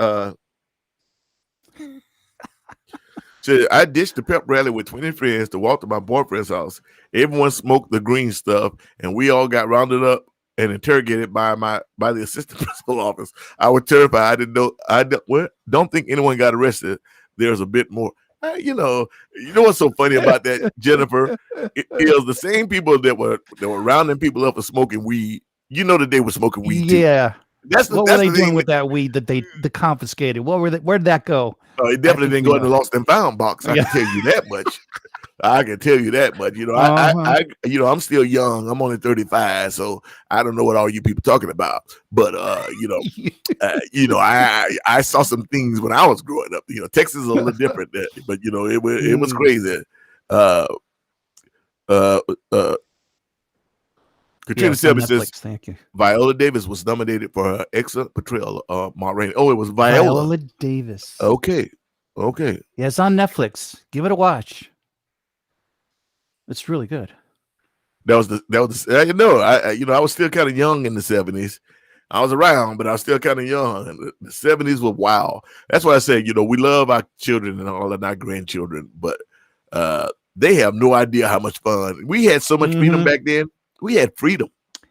I ditched the pep rally with 20 friends to walk to my boyfriend's house. Everyone smoked the green stuff, and we all got rounded up and interrogated by the assistant principal office. I was terrified. I didn't know. Don't think anyone got arrested. There's a bit more. You know what's so funny about that, Jennifer? It was the same people that were rounding people up for smoking weed. You know that they were smoking weed too. Yeah. That's the What were that's they the doing thing. with that weed that they confiscated? Where did that go? It definitely didn't go in the lost and found box. I Yeah. can tell you that much. I can tell you that much. You know, Uh-huh. I'm still young. I'm only 35, so I don't know what all you people talking about. But I saw some things when I was growing up. You know, Texas is a little different, but it was crazy. Katrina Yes, on Selby says Netflix. Thank you. Viola Davis was nominated for her excellent portrayal of Ma Rainey. Oh, it was Viola Davis. Okay. Yeah, it's on Netflix. Give it a watch. It's really good. I was still kind of young in the 70s. I was around, but I was still kind of young. And the 70s were wild. That's why I say, we love our children and all of our grandchildren, but they have no idea how much fun. We had so much freedom back then. We had freedom.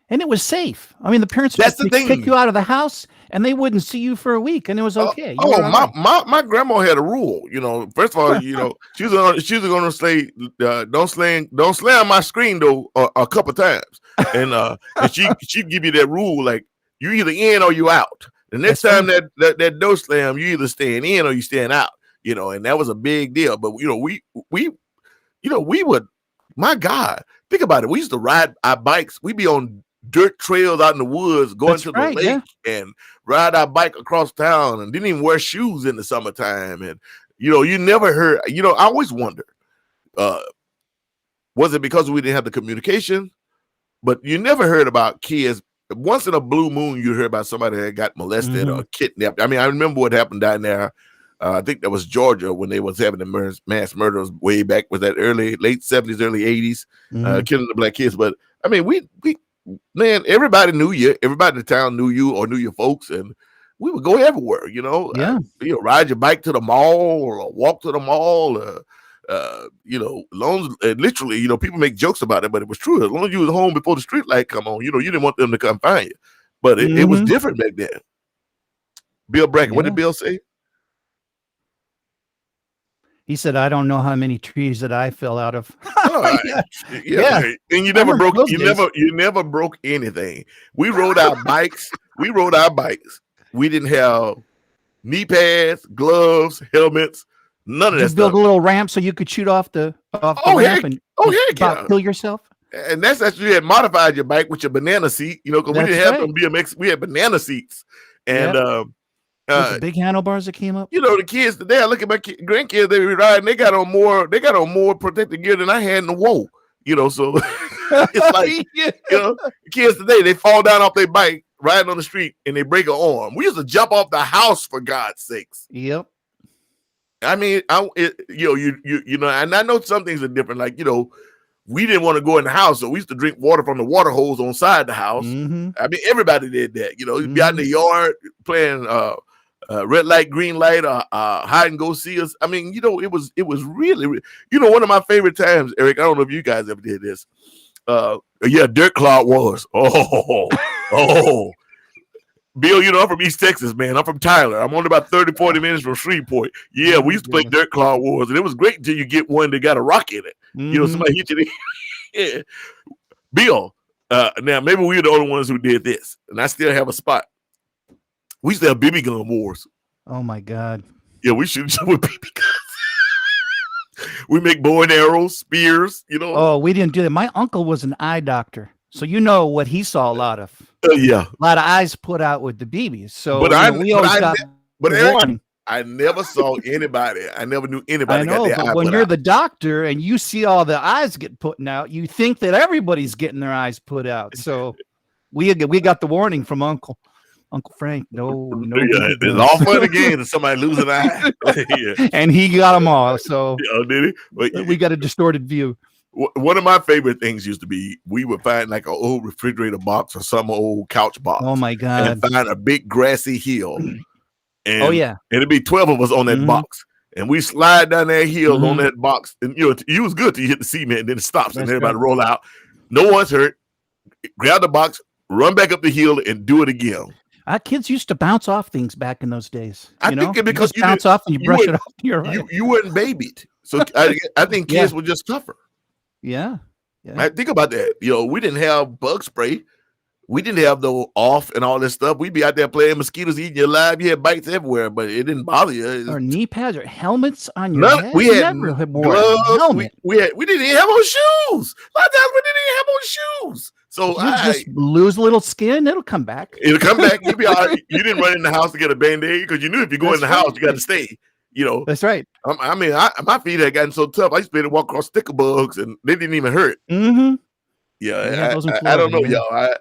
And it was safe. I mean, the parents That's would the thing. kick you out of the house and they wouldn't see you for a week and it was okay. My grandma had a rule. First of all, she was going to say, don't slam my screen door a couple times, and she'd give you that rule like you either in or you out. The next time that door slam, you either staying in or you staying out. And that was a big deal. But we would, my God, think about it. We used to ride our bikes. We'd be on dirt trails out in the woods, going to the lake and ride our bike across town, and didn't even wear shoes in the summertime. And you never heard. I always wondered, was it because we didn't have the communication? But you never heard about kids. Once in a blue moon, you heard about somebody that got molested or kidnapped. I mean, I remember what happened down there. I think that was Georgia when they was having the mass murders way back. Was that late 70s, early 80s, killing the black kids. But I mean, man, everybody knew you. Everybody in the town knew you or knew your folks, and we would go everywhere. Ride your bike to the mall or walk to the mall. Literally, people make jokes about it, but it was true. As long as you was home before the street light come on, you didn't want them to come find you. But it was different back then. Bill Brackett, what did Bill say? He said, "I don't know how many trees that I fell out of." Yeah. And you never broke. You never broke anything. We rode our bikes. We didn't have knee pads, gloves, helmets, none of that You build stuff. a little ramp so you could shoot off the ramp and kill yourself. And that's actually you had modified your bike with your banana seat. Because we didn't have them BMX. We had banana seats, and with the big handlebars that came up. The kids today, I look at my grandkids, they were riding, they got on more protective gear than I had in the whoa. So it's like, the kids today, they fall down off their bike, riding on the street, and they break an arm. We used to jump off the house for God's sakes. Yep. I mean, and I know some things are different. Like, we didn't want to go in the house, so we used to drink water from the water hose on side the house. I mean, everybody did that. You'd be out in the yard playing red light, green light, hide and go see us. I mean, it was really, one of my favorite times, Eric. I don't know if you guys ever did this. Dirt clod wars. Oh. Bill, I'm from East Texas, man. I'm from Tyler. I'm only about 30, 40 minutes from Shreveport. Yeah, we used to play dirt clod wars, and it was great until you get one that got a rock in it. Somebody hit you. Yeah. Bill, now maybe we were the only ones who did this, and I still have a spot. We used to have BB gun wars. Oh my God. Yeah, we shoot with BB guns. We make bow and arrows, spears, Oh, we didn't do that. My uncle was an eye doctor, so what he saw a lot of. Yeah, a lot of eyes put out with the BBs. So, Eric, I never saw anybody. I never knew anybody. I know, but when you're the doctor and you see all the eyes get put out, you think that everybody's getting their eyes put out. So we got the warning from Uncle Frank. No. Yeah, it's all fun again if somebody loses an eye. Yeah. And he got them all. So did he? But we got a distorted view. One of my favorite things used to be we would find like an old refrigerator box or some old couch box. Oh my God! And find a big grassy hill. And, and it'd be 12 of us on that box, and we slide down that hill on that box. And you was good till you hit the cement, and then it stops, and everybody roll out. No one's hurt. Grab the box, run back up the hill, and do it again. Our kids used to bounce off things back in those days. I think it because you bounce off and you brush it off. You're right. You weren't babied, so I think kids were just tougher. Yeah. I think about that. We didn't have bug spray. We didn't have no off and all this stuff. We'd be out there playing mosquitoes, eating you alive. You had bites everywhere, but it didn't bother you. Or knee pads or helmets on your None, head? we had Never had wore a gloves. helmet. We didn't even have on shoes. A lot of times we didn't even have on shoes. So You just lose a little skin, it'll come back. it'll come back. You'll be all right. You didn't run in the house to get a band-aid because you knew if you go in the That's house, right. you got to stay. You know, That's right. I mean, my feet had gotten so tough. I used to be able to walk across sticker bugs, and they didn't even hurt. Mm-hmm. Yeah, Yeah, those in I don't Florida, know, yeah. y'all.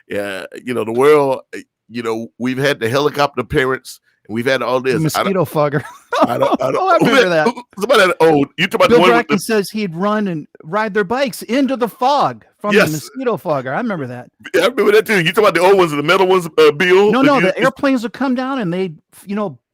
Yeah, you know, the world. You know, we've had the helicopter parents, and we've had all The this. mosquito fogger. I don't. Oh, I remember that. Somebody. Oh, you talking about Bill the one with Bracken the, says he'd run and ride their bikes into the fog from Yes. the mosquito fogger. I remember that. I remember that too. You talking about the old ones, the metal ones, Bill? No, You- the airplanes would come down and they,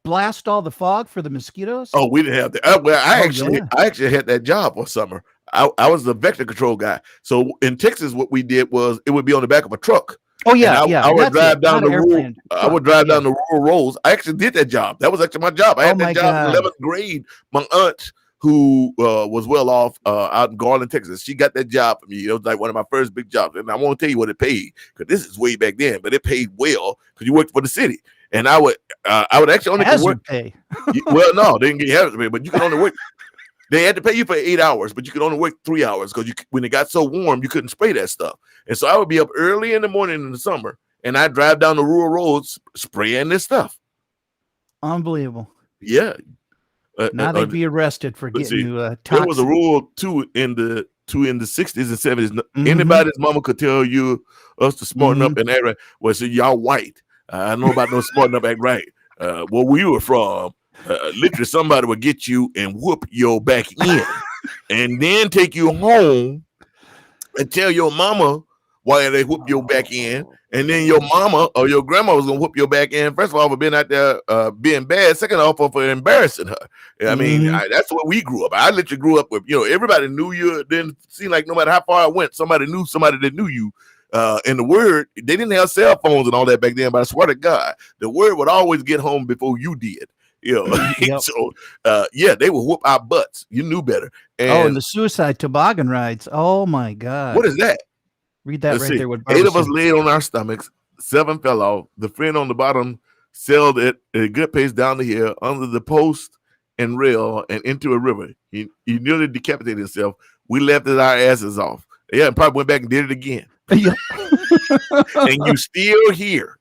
blast all the fog for the mosquitoes. Oh, we didn't have that. Well, I yeah. actually had that job for summer. I was the vector control guy. So in Texas, what we did was it would be on the back of a truck. Oh, yeah, And yeah. I would that's drive it, down not the an rural. airplane. I would drive down the rural roads. I actually did that job. That was actually my job. I had Oh, my that job in God. 11th grade. My aunt, who was well off out in Garland, Texas, she got that job for me. It was like one of my first big jobs, and I won't tell you what it paid because this is way back then, but it paid well because you worked for the city. And I would actually only could work. Hazard pay. Well, no, they didn't get hazard pay, but you could only work. They had to pay you for 8 hours, but you could only work 3 hours because when it got so warm, you couldn't spray that stuff. And so I would be up early in the morning in the summer, and I'd drive down the rural roads spraying this stuff. Unbelievable. Yeah. Now they'd be arrested for let's getting see. you There toxic. was a rule too in the 60s and 70s. Mhm. Anybody's mama could tell you us to smarten Mm-hmm. up and act right. Well, so y'all white. I don't know about no smarten up act right. Where we were from, literally somebody would get you and whoop your back in, and then take you home and tell your mama why they whoop your back in, and then your mama or your grandma was gonna whoop your back in. First of all, for being out there being bad. Second off, for embarrassing her. I mean, Mhm. that's what we grew up. I literally grew up with, everybody knew you. It didn't seem like no matter how far I went, somebody knew somebody that knew you. And the word, they didn't have cell phones and all that back then, but I swear to God, the word would always get home before you did. Yep. So they would whoop our butts. You knew better. And the suicide toboggan rides. Oh my God. What is that? Read that Let's right see. there. What 8 of Barbara us said. laid on our stomachs. 7 fell off. The friend on the bottom sailed at a good pace down the hill under the post and rail and into a river. He nearly decapitated himself. We left our asses off. Yeah, and probably went back and did it again. Yeah. And you still here.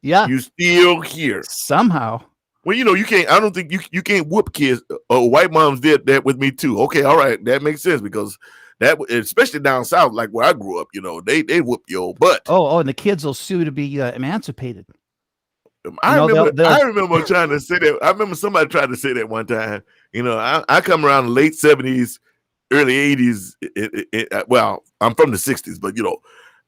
Yeah. You still here. Somehow. Well, you can't. I don't think you can't whoop kids. Oh, white moms did that with me too. Okay, all right, that makes sense because that, especially down south, like where I grew up, they whoop your butt. Oh, and the kids will sue to be emancipated. I No, remember. they'll- I remember trying to say that. I remember somebody tried to say that one time. I come around the late 70s, early 80s. Well, I'm from the 60s, but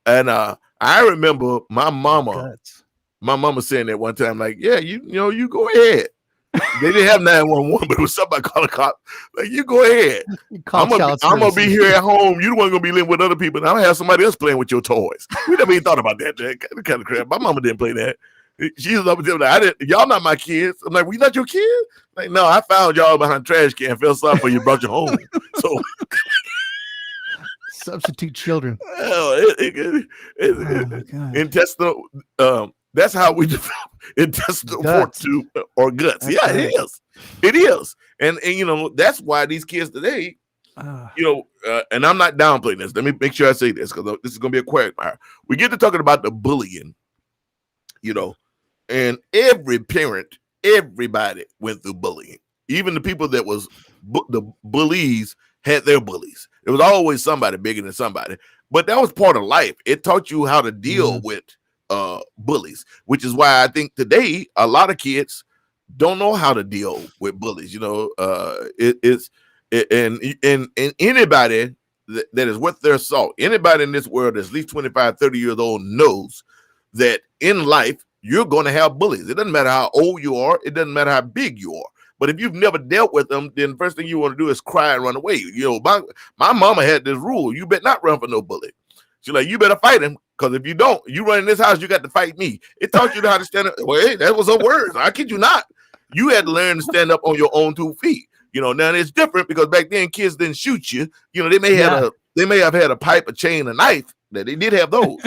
and I remember my mama. Guts. My mama saying that one time, like, yeah, you go ahead. They didn't have 911, but it was somebody called a cop. Like, you go ahead. Call I'm child gonna be services. here at home. You the one gonna be living with other people. And I'll have somebody else playing with your toys. We never even thought about that kind of crap. My mama didn't play that. She was up and like, y'all not my kids. I'm like, we not your kids? Like, no, I found y'all behind trash can. Felt sorry for you, brought you home. So Substitute children. oh, Oh my God. intestinal. That's how we develop intestinal Guts. fortitude or guts. That's Yeah, right. it is. It is. And that's why these kids today, Ah, and I'm not downplaying this. Let me make sure I say this because this is going to be a quagmire. We get to talking about the bullying, and every parent, everybody went through bullying. Even the people that was the bullies had their bullies. It was always somebody bigger than somebody, but that was part of life. It taught you how to deal with bullies, which is why I think today a lot of kids don't know how to deal with bullies. And anybody that is worth their salt, anybody in this world that's at least 25, 30 years old knows that in life you're going to have bullies. It doesn't matter how old you are. It doesn't matter how big you are. But if you've never dealt with them, then the first thing you want to do is cry and run away. My mama had this rule: you better not run for no bully. She's like, you better fight him, because if you don't, you run in this house, you got to fight me. It taught you how to stand up. Well, hey, that was her words. I kid you not. You had to learn to stand up on your own 2 feet. Now it's different because back then kids didn't shoot you. They may have had a pipe, a chain, a knife, that they did have those.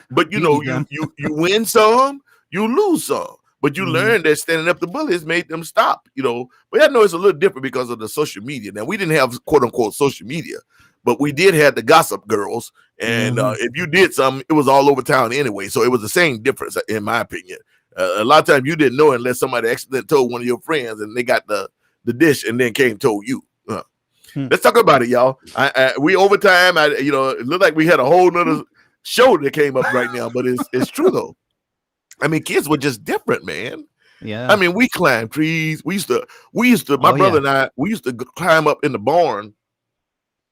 But you know, you win some, you lose some. But you learn that standing up to bullies made them stop, you know. But I know it's a little different because of the social media. Now, we didn't have quote unquote social media, but we did have the gossip girls. And if you did something, it was all over town anyway. So it was the same difference, in my opinion. A lot of times you didn't know unless somebody accidentally told one of your friends and they got the dish and then came and told you. Let's talk about it, y'all. We overtime. You know, it looked like we had a whole nother show that came up right now, but it's true though. I mean, kids were just different, man. Yeah. I mean, we climbed trees. We used to. My brother and I, we used to climb up in the barn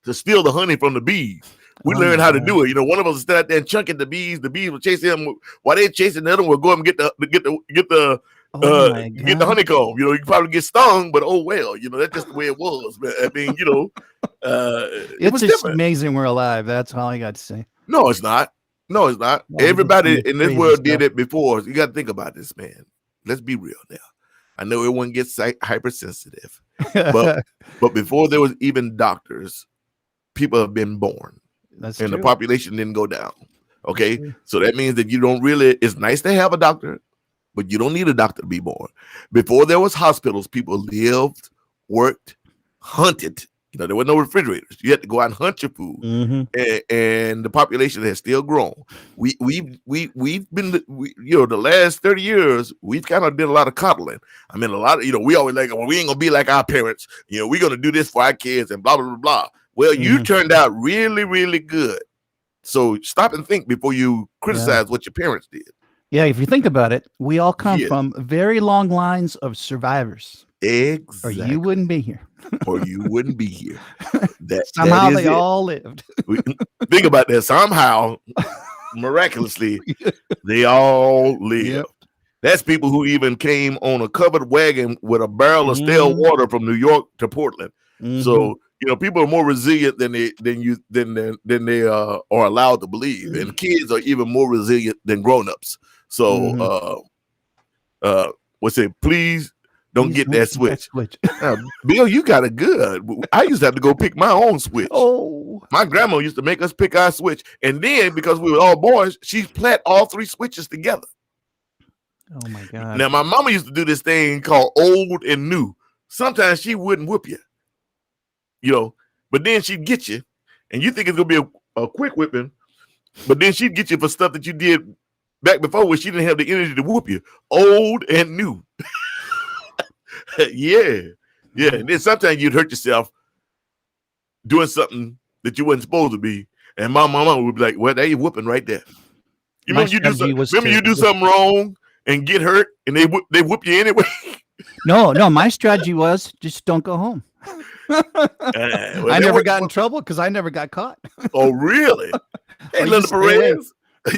to steal the honey from the bees. We learned how to do it. You know, one of us would stand out there and chunk at the bees. The bees would chase him while they're chasing the other one. Would go up and get the honeycomb. You know, you could probably get stung, but oh well. You know, that's just the way it was. Man. I mean, you know, it's just amazing we're alive. That's all I got to say. No, it's not. No, it's not. Well, everybody in this world stuff. did it before. You got to think about this, man. Let's be real now. I know everyone gets hypersensitive, but before there was even doctors, people have been born. That's and true. the population didn't go down. Okay, so that means that you don't really. It's nice to have a doctor, but you don't need a doctor to be born. Before there was hospitals, people lived, worked, hunted. You know, there were no refrigerators. You had to go out and hunt your food, and the population has still grown. We've been, you know, the last 30 years, we've kind of did a lot of coddling. I mean, a lot of, you know, we always like, well, we ain't gonna be like our parents. You know, we're gonna do this for our kids and blah blah blah blah. Well, you turned out really, really good. So stop and think before you criticize what your parents did. Yeah, if you think about it, we all come from very long lines of survivors. Exactly. Or you wouldn't be here. Or you wouldn't be here. Somehow they all lived. Think about that. Somehow, miraculously, they all lived. Yep. That's people who even came on a covered wagon with a barrel of stale water from New York to Portland. So, you know, people are more resilient than they are allowed to believe, and kids are even more resilient than grown-ups. So, what's it? Please don't get that switch. Bill, you got it good. I used to have to go pick my own switch. Oh, my grandma used to make us pick our switch, and then because we were all boys, she plat all three switches together. Oh my God! Now my mama used to do this thing called old and new. Sometimes she wouldn't whoop you, you know, but then she'd get you, and you think it's gonna be a quick whipping, but then she'd get you for stuff that you did back before where she didn't have the energy to whoop you. Old and new. Yeah. And then sometimes you'd hurt yourself doing something that you wasn't supposed to be, and my mama would be like, "Well, there you whooping right there." You remember you do something wrong and get hurt, and they whoop you anyway. No, my strategy was just don't go home. I never got in trouble because I never got caught. Oh, really? Hey, Linda Perez,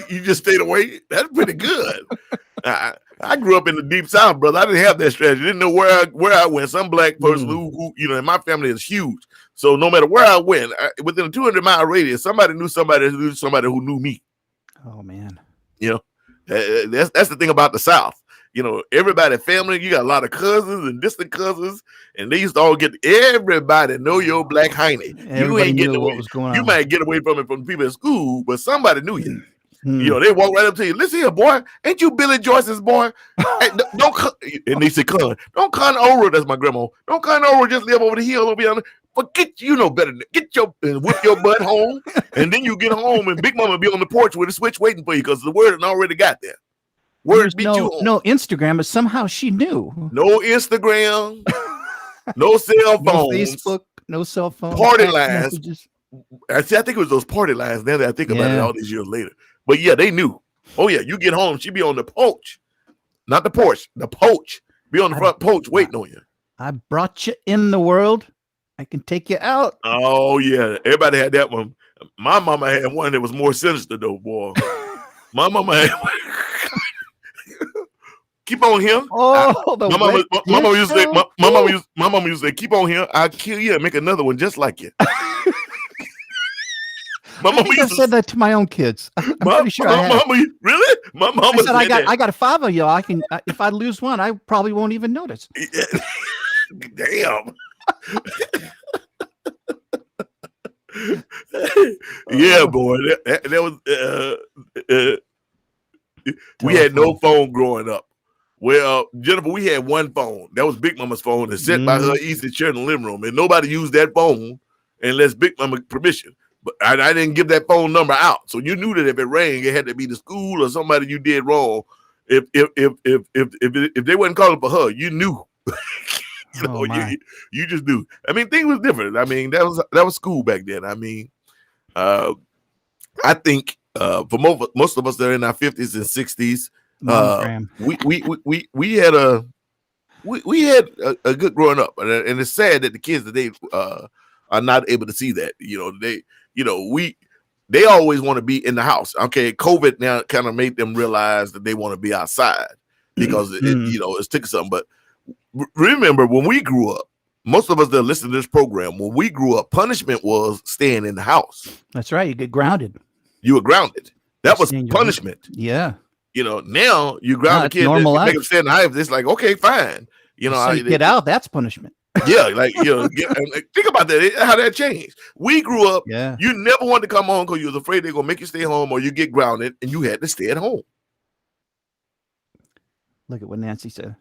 you just stayed away. That's pretty good. I grew up in the deep South, brother. I didn't have that strategy. Didn't know where I went. Some black person who you know, in my family is huge. So no matter where I went, within a 200-mile radius, somebody knew somebody who knew me. Oh man, you know, that's the thing about the South. You know, everybody family. You got a lot of cousins and distant cousins, and they used to all everybody know your black hiney. You ain't getting away. What was going on. You might get away from it from people at school, but somebody knew you. You know, they walk right up to you. Listen here, boy. Ain't you Billy Joyce's boy? Hey, and they say, "Con, don't con over." That's my grandma. Don't con over. Just live over the hill over here. Forget you know better. Get your and whip your butt home, and then you get home, and Big Mama be on the porch with a switch waiting for you because the word already got there. Word beat you home. No Instagram, but somehow she knew. No Instagram, no cell phones, no Facebook, no cell phone. Party lines. I think it was those party lines. Now that I think about it, all these years later. But yeah, they knew. Oh yeah, you get home, she be on the porch, not the porch, the porch. Be on the front porch waiting on you. I brought you in the world. I can take you out. Oh yeah, everybody had that one. My mama had one that was more sinister though, boy. My mama had one. Keep on here. Oh, my mama used to say, "Keep on here. I'll kill you and make another one just like you." My mama I said that to my own kids. I'm pretty sure I have. Really? My mama said I got 5 of you. I can if I lose one, I probably won't even notice. Damn. Yeah, boy. That was we had no phone growing up. Well, Jennifer, we had one phone. That was Big Mama's phone that sat by her easy chair in the living room, and nobody used that phone unless Big Mama permission. But I didn't give that phone number out, so you knew that if it rang, it had to be the school or somebody you did wrong. If they wasn't calling for her, you knew. You just knew. I mean, things was different. I mean, that was school back then. I mean, I think for most of us that are in our 50s and 60s, we had a good growing up, and it's sad that the kids today are not able to see that. They always want to be in the house. Okay, COVID now kind of made them realize that they want to be outside because it's taking something. But remember, when we grew up, most of us that listen to this program, when we grew up, punishment was staying in the house. That's right. You get grounded. You were grounded. That was punishment. Yeah. Now you ground the kid, make them stay in the house. It's like, okay, fine. So get out. That's punishment. Yeah, think about that. How that changed. We grew up. Yeah. You never wanted to come home because you was afraid they're gonna make you stay home or you get grounded, and you had to stay at home. Look at what Nancy said.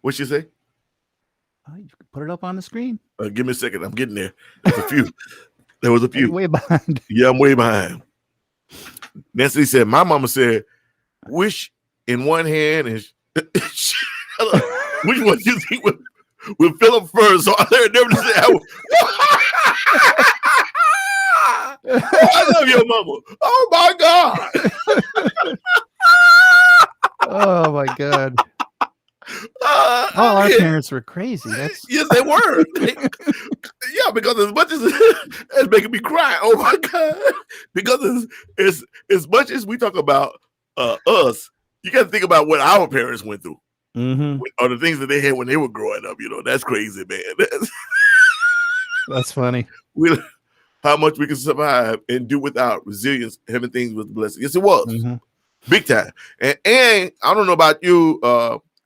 What'd she say? Oh, you can put it up on the screen. Give me a second. I'm getting there. There's a few. There was a few. You're way behind. Yeah, I'm way behind. Nancy said, my mama said, wish in one hand and which one do you think would fill up first? So I heard never say I love your mama. Oh my God. Oh my God. Our parents were crazy. Yes, they were. Yeah, because as much as it's making me cry. Oh my God. Because it's as much as we talk about us, you got to think about what our parents went through. Or the things that they had when they were growing up. That's crazy, man. That's funny. How much we can survive and do without resilience, having things with blessing. Yes, it was. Big time. And I don't know about you,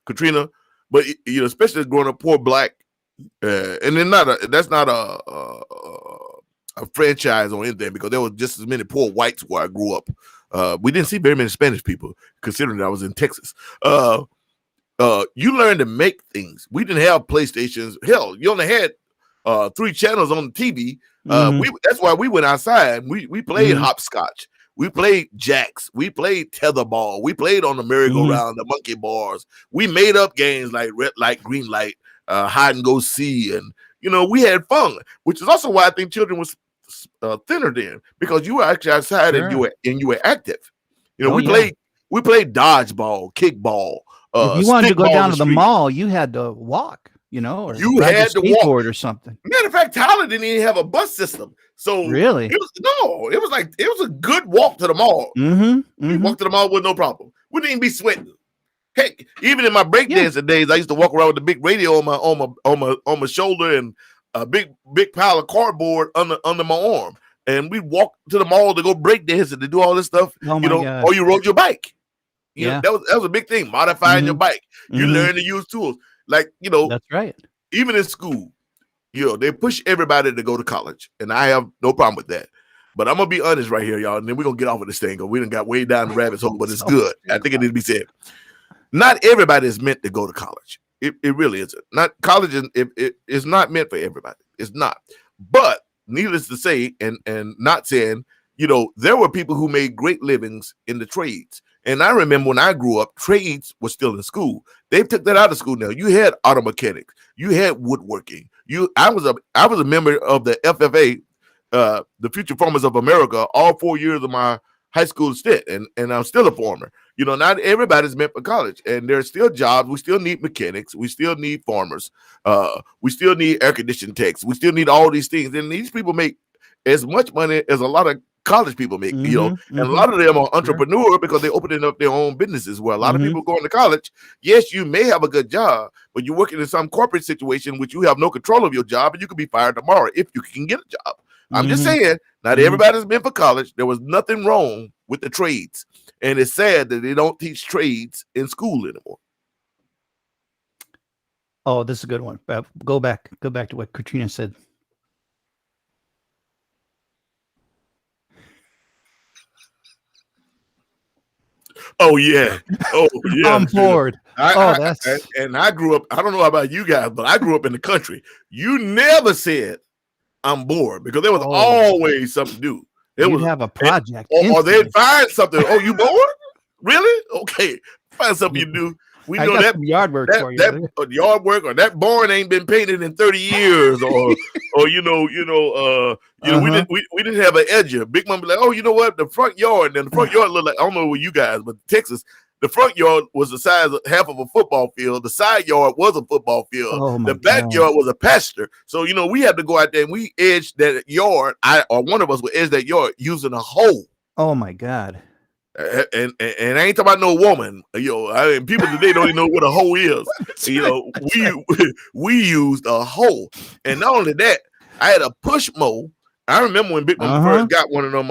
Katrina, but especially growing up poor black, and then that's not a franchise or anything, because there was just as many poor whites where I grew up. We didn't see very many Spanish people, considering that I was in Texas. You learned to make things. We didn't have PlayStations. Hell, you only had 3 channels on the TV. That's why we went outside. We played hopscotch. We played jacks. We played tetherball. We played on the merry-go-round, the monkey bars. We made up games like red light, green light, hide and go see, and we had fun. Which is also why I think children was thinner then, because you were actually outside and you were active. We played dodgeball, kickball. If you wanted to go down to the mall, you had to walk. Or you had to walk or something. Matter of fact, Tyler didn't even have a bus system. So really, it was a good walk to the mall. We walked to the mall with no problem. We didn't even be sweating. Heck, even in my breakdancing days, I used to walk around with the big radio on my shoulder and a big pile of cardboard under my arm. And we walked to the mall to go breakdancing to do all this stuff. God. Or you rode your bike. That was a big thing. Modifying your bike. You learn to use tools. That's right. Even in school, they push everybody to go to college, and I have no problem with that. But I'm gonna be honest right here, y'all, and then we're gonna get off of this thing because we done got way down the rabbit hole, but it's good. I think it needs to be said. Not everybody is meant to go to college. It really isn't. Not college is not meant for everybody. It's not. But needless to say, and not saying, there were people who made great livings in the trades. And I remember when I grew up, trades were still in school. They took that out of school now. You had auto mechanics. You had woodworking. I was a member of the FFA, the Future Farmers of America, all 4 years of my high school stint, and I'm still a farmer. Not everybody's meant for college, and there's still jobs. We still need mechanics. We still need farmers. We still need air conditioning techs. We still need all these things, and these people make as much money as a lot of college people make, and a lot of them are entrepreneurs because they're opening up their own businesses. Where a lot of people going to college, yes, you may have a good job, but you're working in some corporate situation which you have no control of your job, and you could be fired tomorrow if you can get a job. I'm just saying, not everybody's meant for college. There was nothing wrong with the trades, and it's sad that they don't teach trades in school anymore. Oh, this is a good one. Go back to what Katrina said. Oh yeah. Oh yeah. I'm bored. That's And I grew up. I don't know about you guys, but I grew up in the country. You never said I'm bored because there was Oh. always something to do. It you'd was, have a project. or they'd instantly. find something. Oh, you bored? Really? Okay, find something you do. We I know got that some yard work for you. that yard work or that barn ain't been painted in 30 years, or we didn't have an edger. Big Mom be like, oh, you know what? The front yard, and the front yard look like, I don't know where you guys, but Texas, the front yard was the size of half of a football field. The side yard was a football field. Oh my The backyard God. was a pasture. So we had to go out there and we edged that yard. Or one of us would edge that yard using a hoe. Oh my God. And I ain't talking about no woman. People today don't even know what a hoe is. We used a hoe, and not only that, I had a push mow. I remember when Big Mama first got one of them.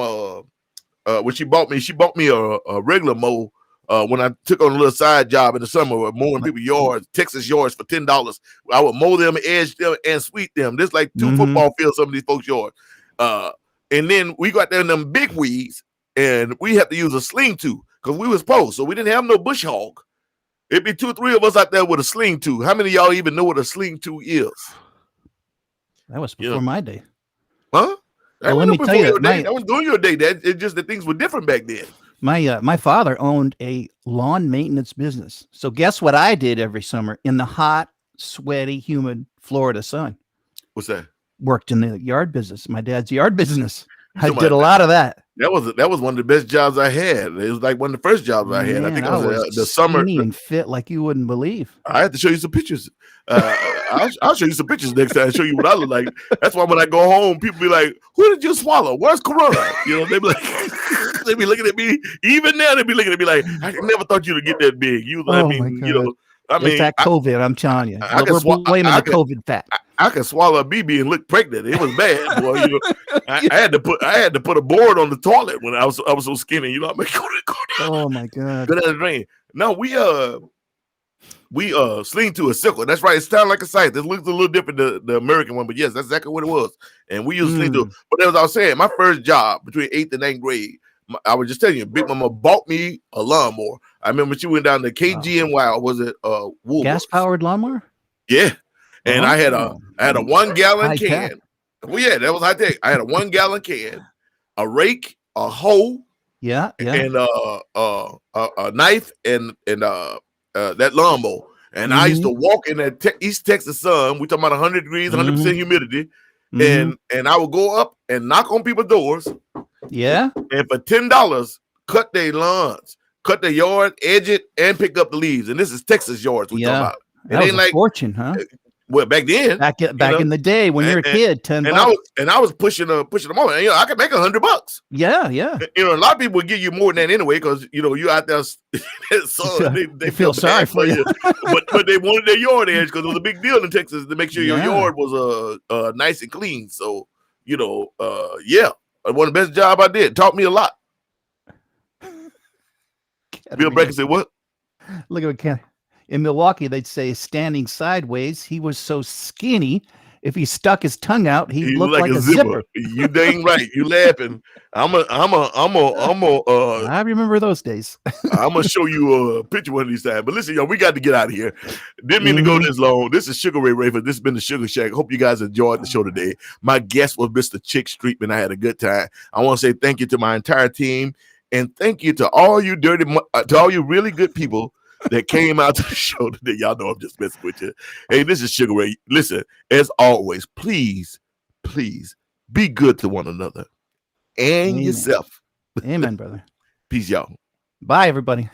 When she bought me a regular mow. When I took on a little side job in the summer, mowing people's yards, Texas yards for $10. I would mow them, edge them, and sweep them. This like 2 football fields, some of these folks' yards. And then we got there in them big weeds. And we had to use a sling tool because we was post, so we didn't have no bush hog. It'd be 2 or 3 of us out there with a sling tool. How many of y'all even know what a sling tool is? That was before my day. Huh? Well, let me tell you, that was during your day. It's just that things were different back then. My father owned a lawn maintenance business. So guess what I did every summer in the hot, sweaty, humid Florida sun? What's that? Worked in the yard business. My dad's yard business. I Somebody- did a lot of that. That was one of the best jobs I had. It was like one of the first jobs I had. I think it was the summer. Skinny and fit like you wouldn't believe. I have to show you some pictures. I'll show you some pictures next time. Show you what I look like. That's why when I go home, people be like, "Who did you swallow? Where's Corona?" They be like, they be looking at me. Even now, they be looking at me like, "I never thought you'd get that big." Oh my God. It's that COVID, I'm telling you. We're blaming the COVID fat. I could swallow a BB and look pregnant. It was bad, boy. I had to put a board on the toilet when I was so skinny. I'm like, go Oh my God. down the drain. No, we sling to a sickle. That's right. It sounds like a scythe. It looks a little different the American one, but yes, that's exactly what it was. And we used sling to. But as I was saying, my first job between 8th and 9th grade, I was just telling you, Big Mama bought me a lawnmower. I remember she went down to KGNY. Was it Woolworths? Gas powered lawnmower? Yeah. And I had a 1 gallon High can. tech. Well, yeah, that was high tech. I had a 1 gallon can, a rake, a hoe, Yeah. and a knife, and that lawnmower. And I used to walk in that East Texas sun. We talking about 100 degrees, 100% humidity, and I would go up and knock on people's doors. Yeah. And for $10, cut their lawns, cut their yard, edge it, and pick up the leaves. And this is Texas yards we talking about. That was a fortune, huh? Well, back then, Back in the day when you're a kid, $10. And I was pushing them on. And, I could make $100. Yeah, yeah. A lot of people would give you more than that anyway, because you out there. So they feel sorry for you. but they wanted their yard edge because it was a big deal in Texas to make sure your yard was nice and clean. So yeah, one of the best job I did. Taught me a lot. Bill Brecker said what? Look at Ken. In Milwaukee, they'd say standing sideways. He was so skinny. If he stuck his tongue out, he looked like a zipper. You dang right. You laughing. I remember those days. I'm gonna show you a picture one of these times. But listen, y'all, we got to get out of here. Didn't mean to go this long. This is Sugar Ray Rayford. This has been the Sugar Shack. Hope you guys enjoyed the show today. My guest was Mr. Chic Street Man. I had a good time. I want to say thank you to my entire team, and thank you to all you really good people that came out to the show today. Y'all know I'm just messing with you. Hey, this is Sugar Ray. Listen, as always, please be good to one another and yourself. Amen, brother. Peace, y'all. Bye, everybody.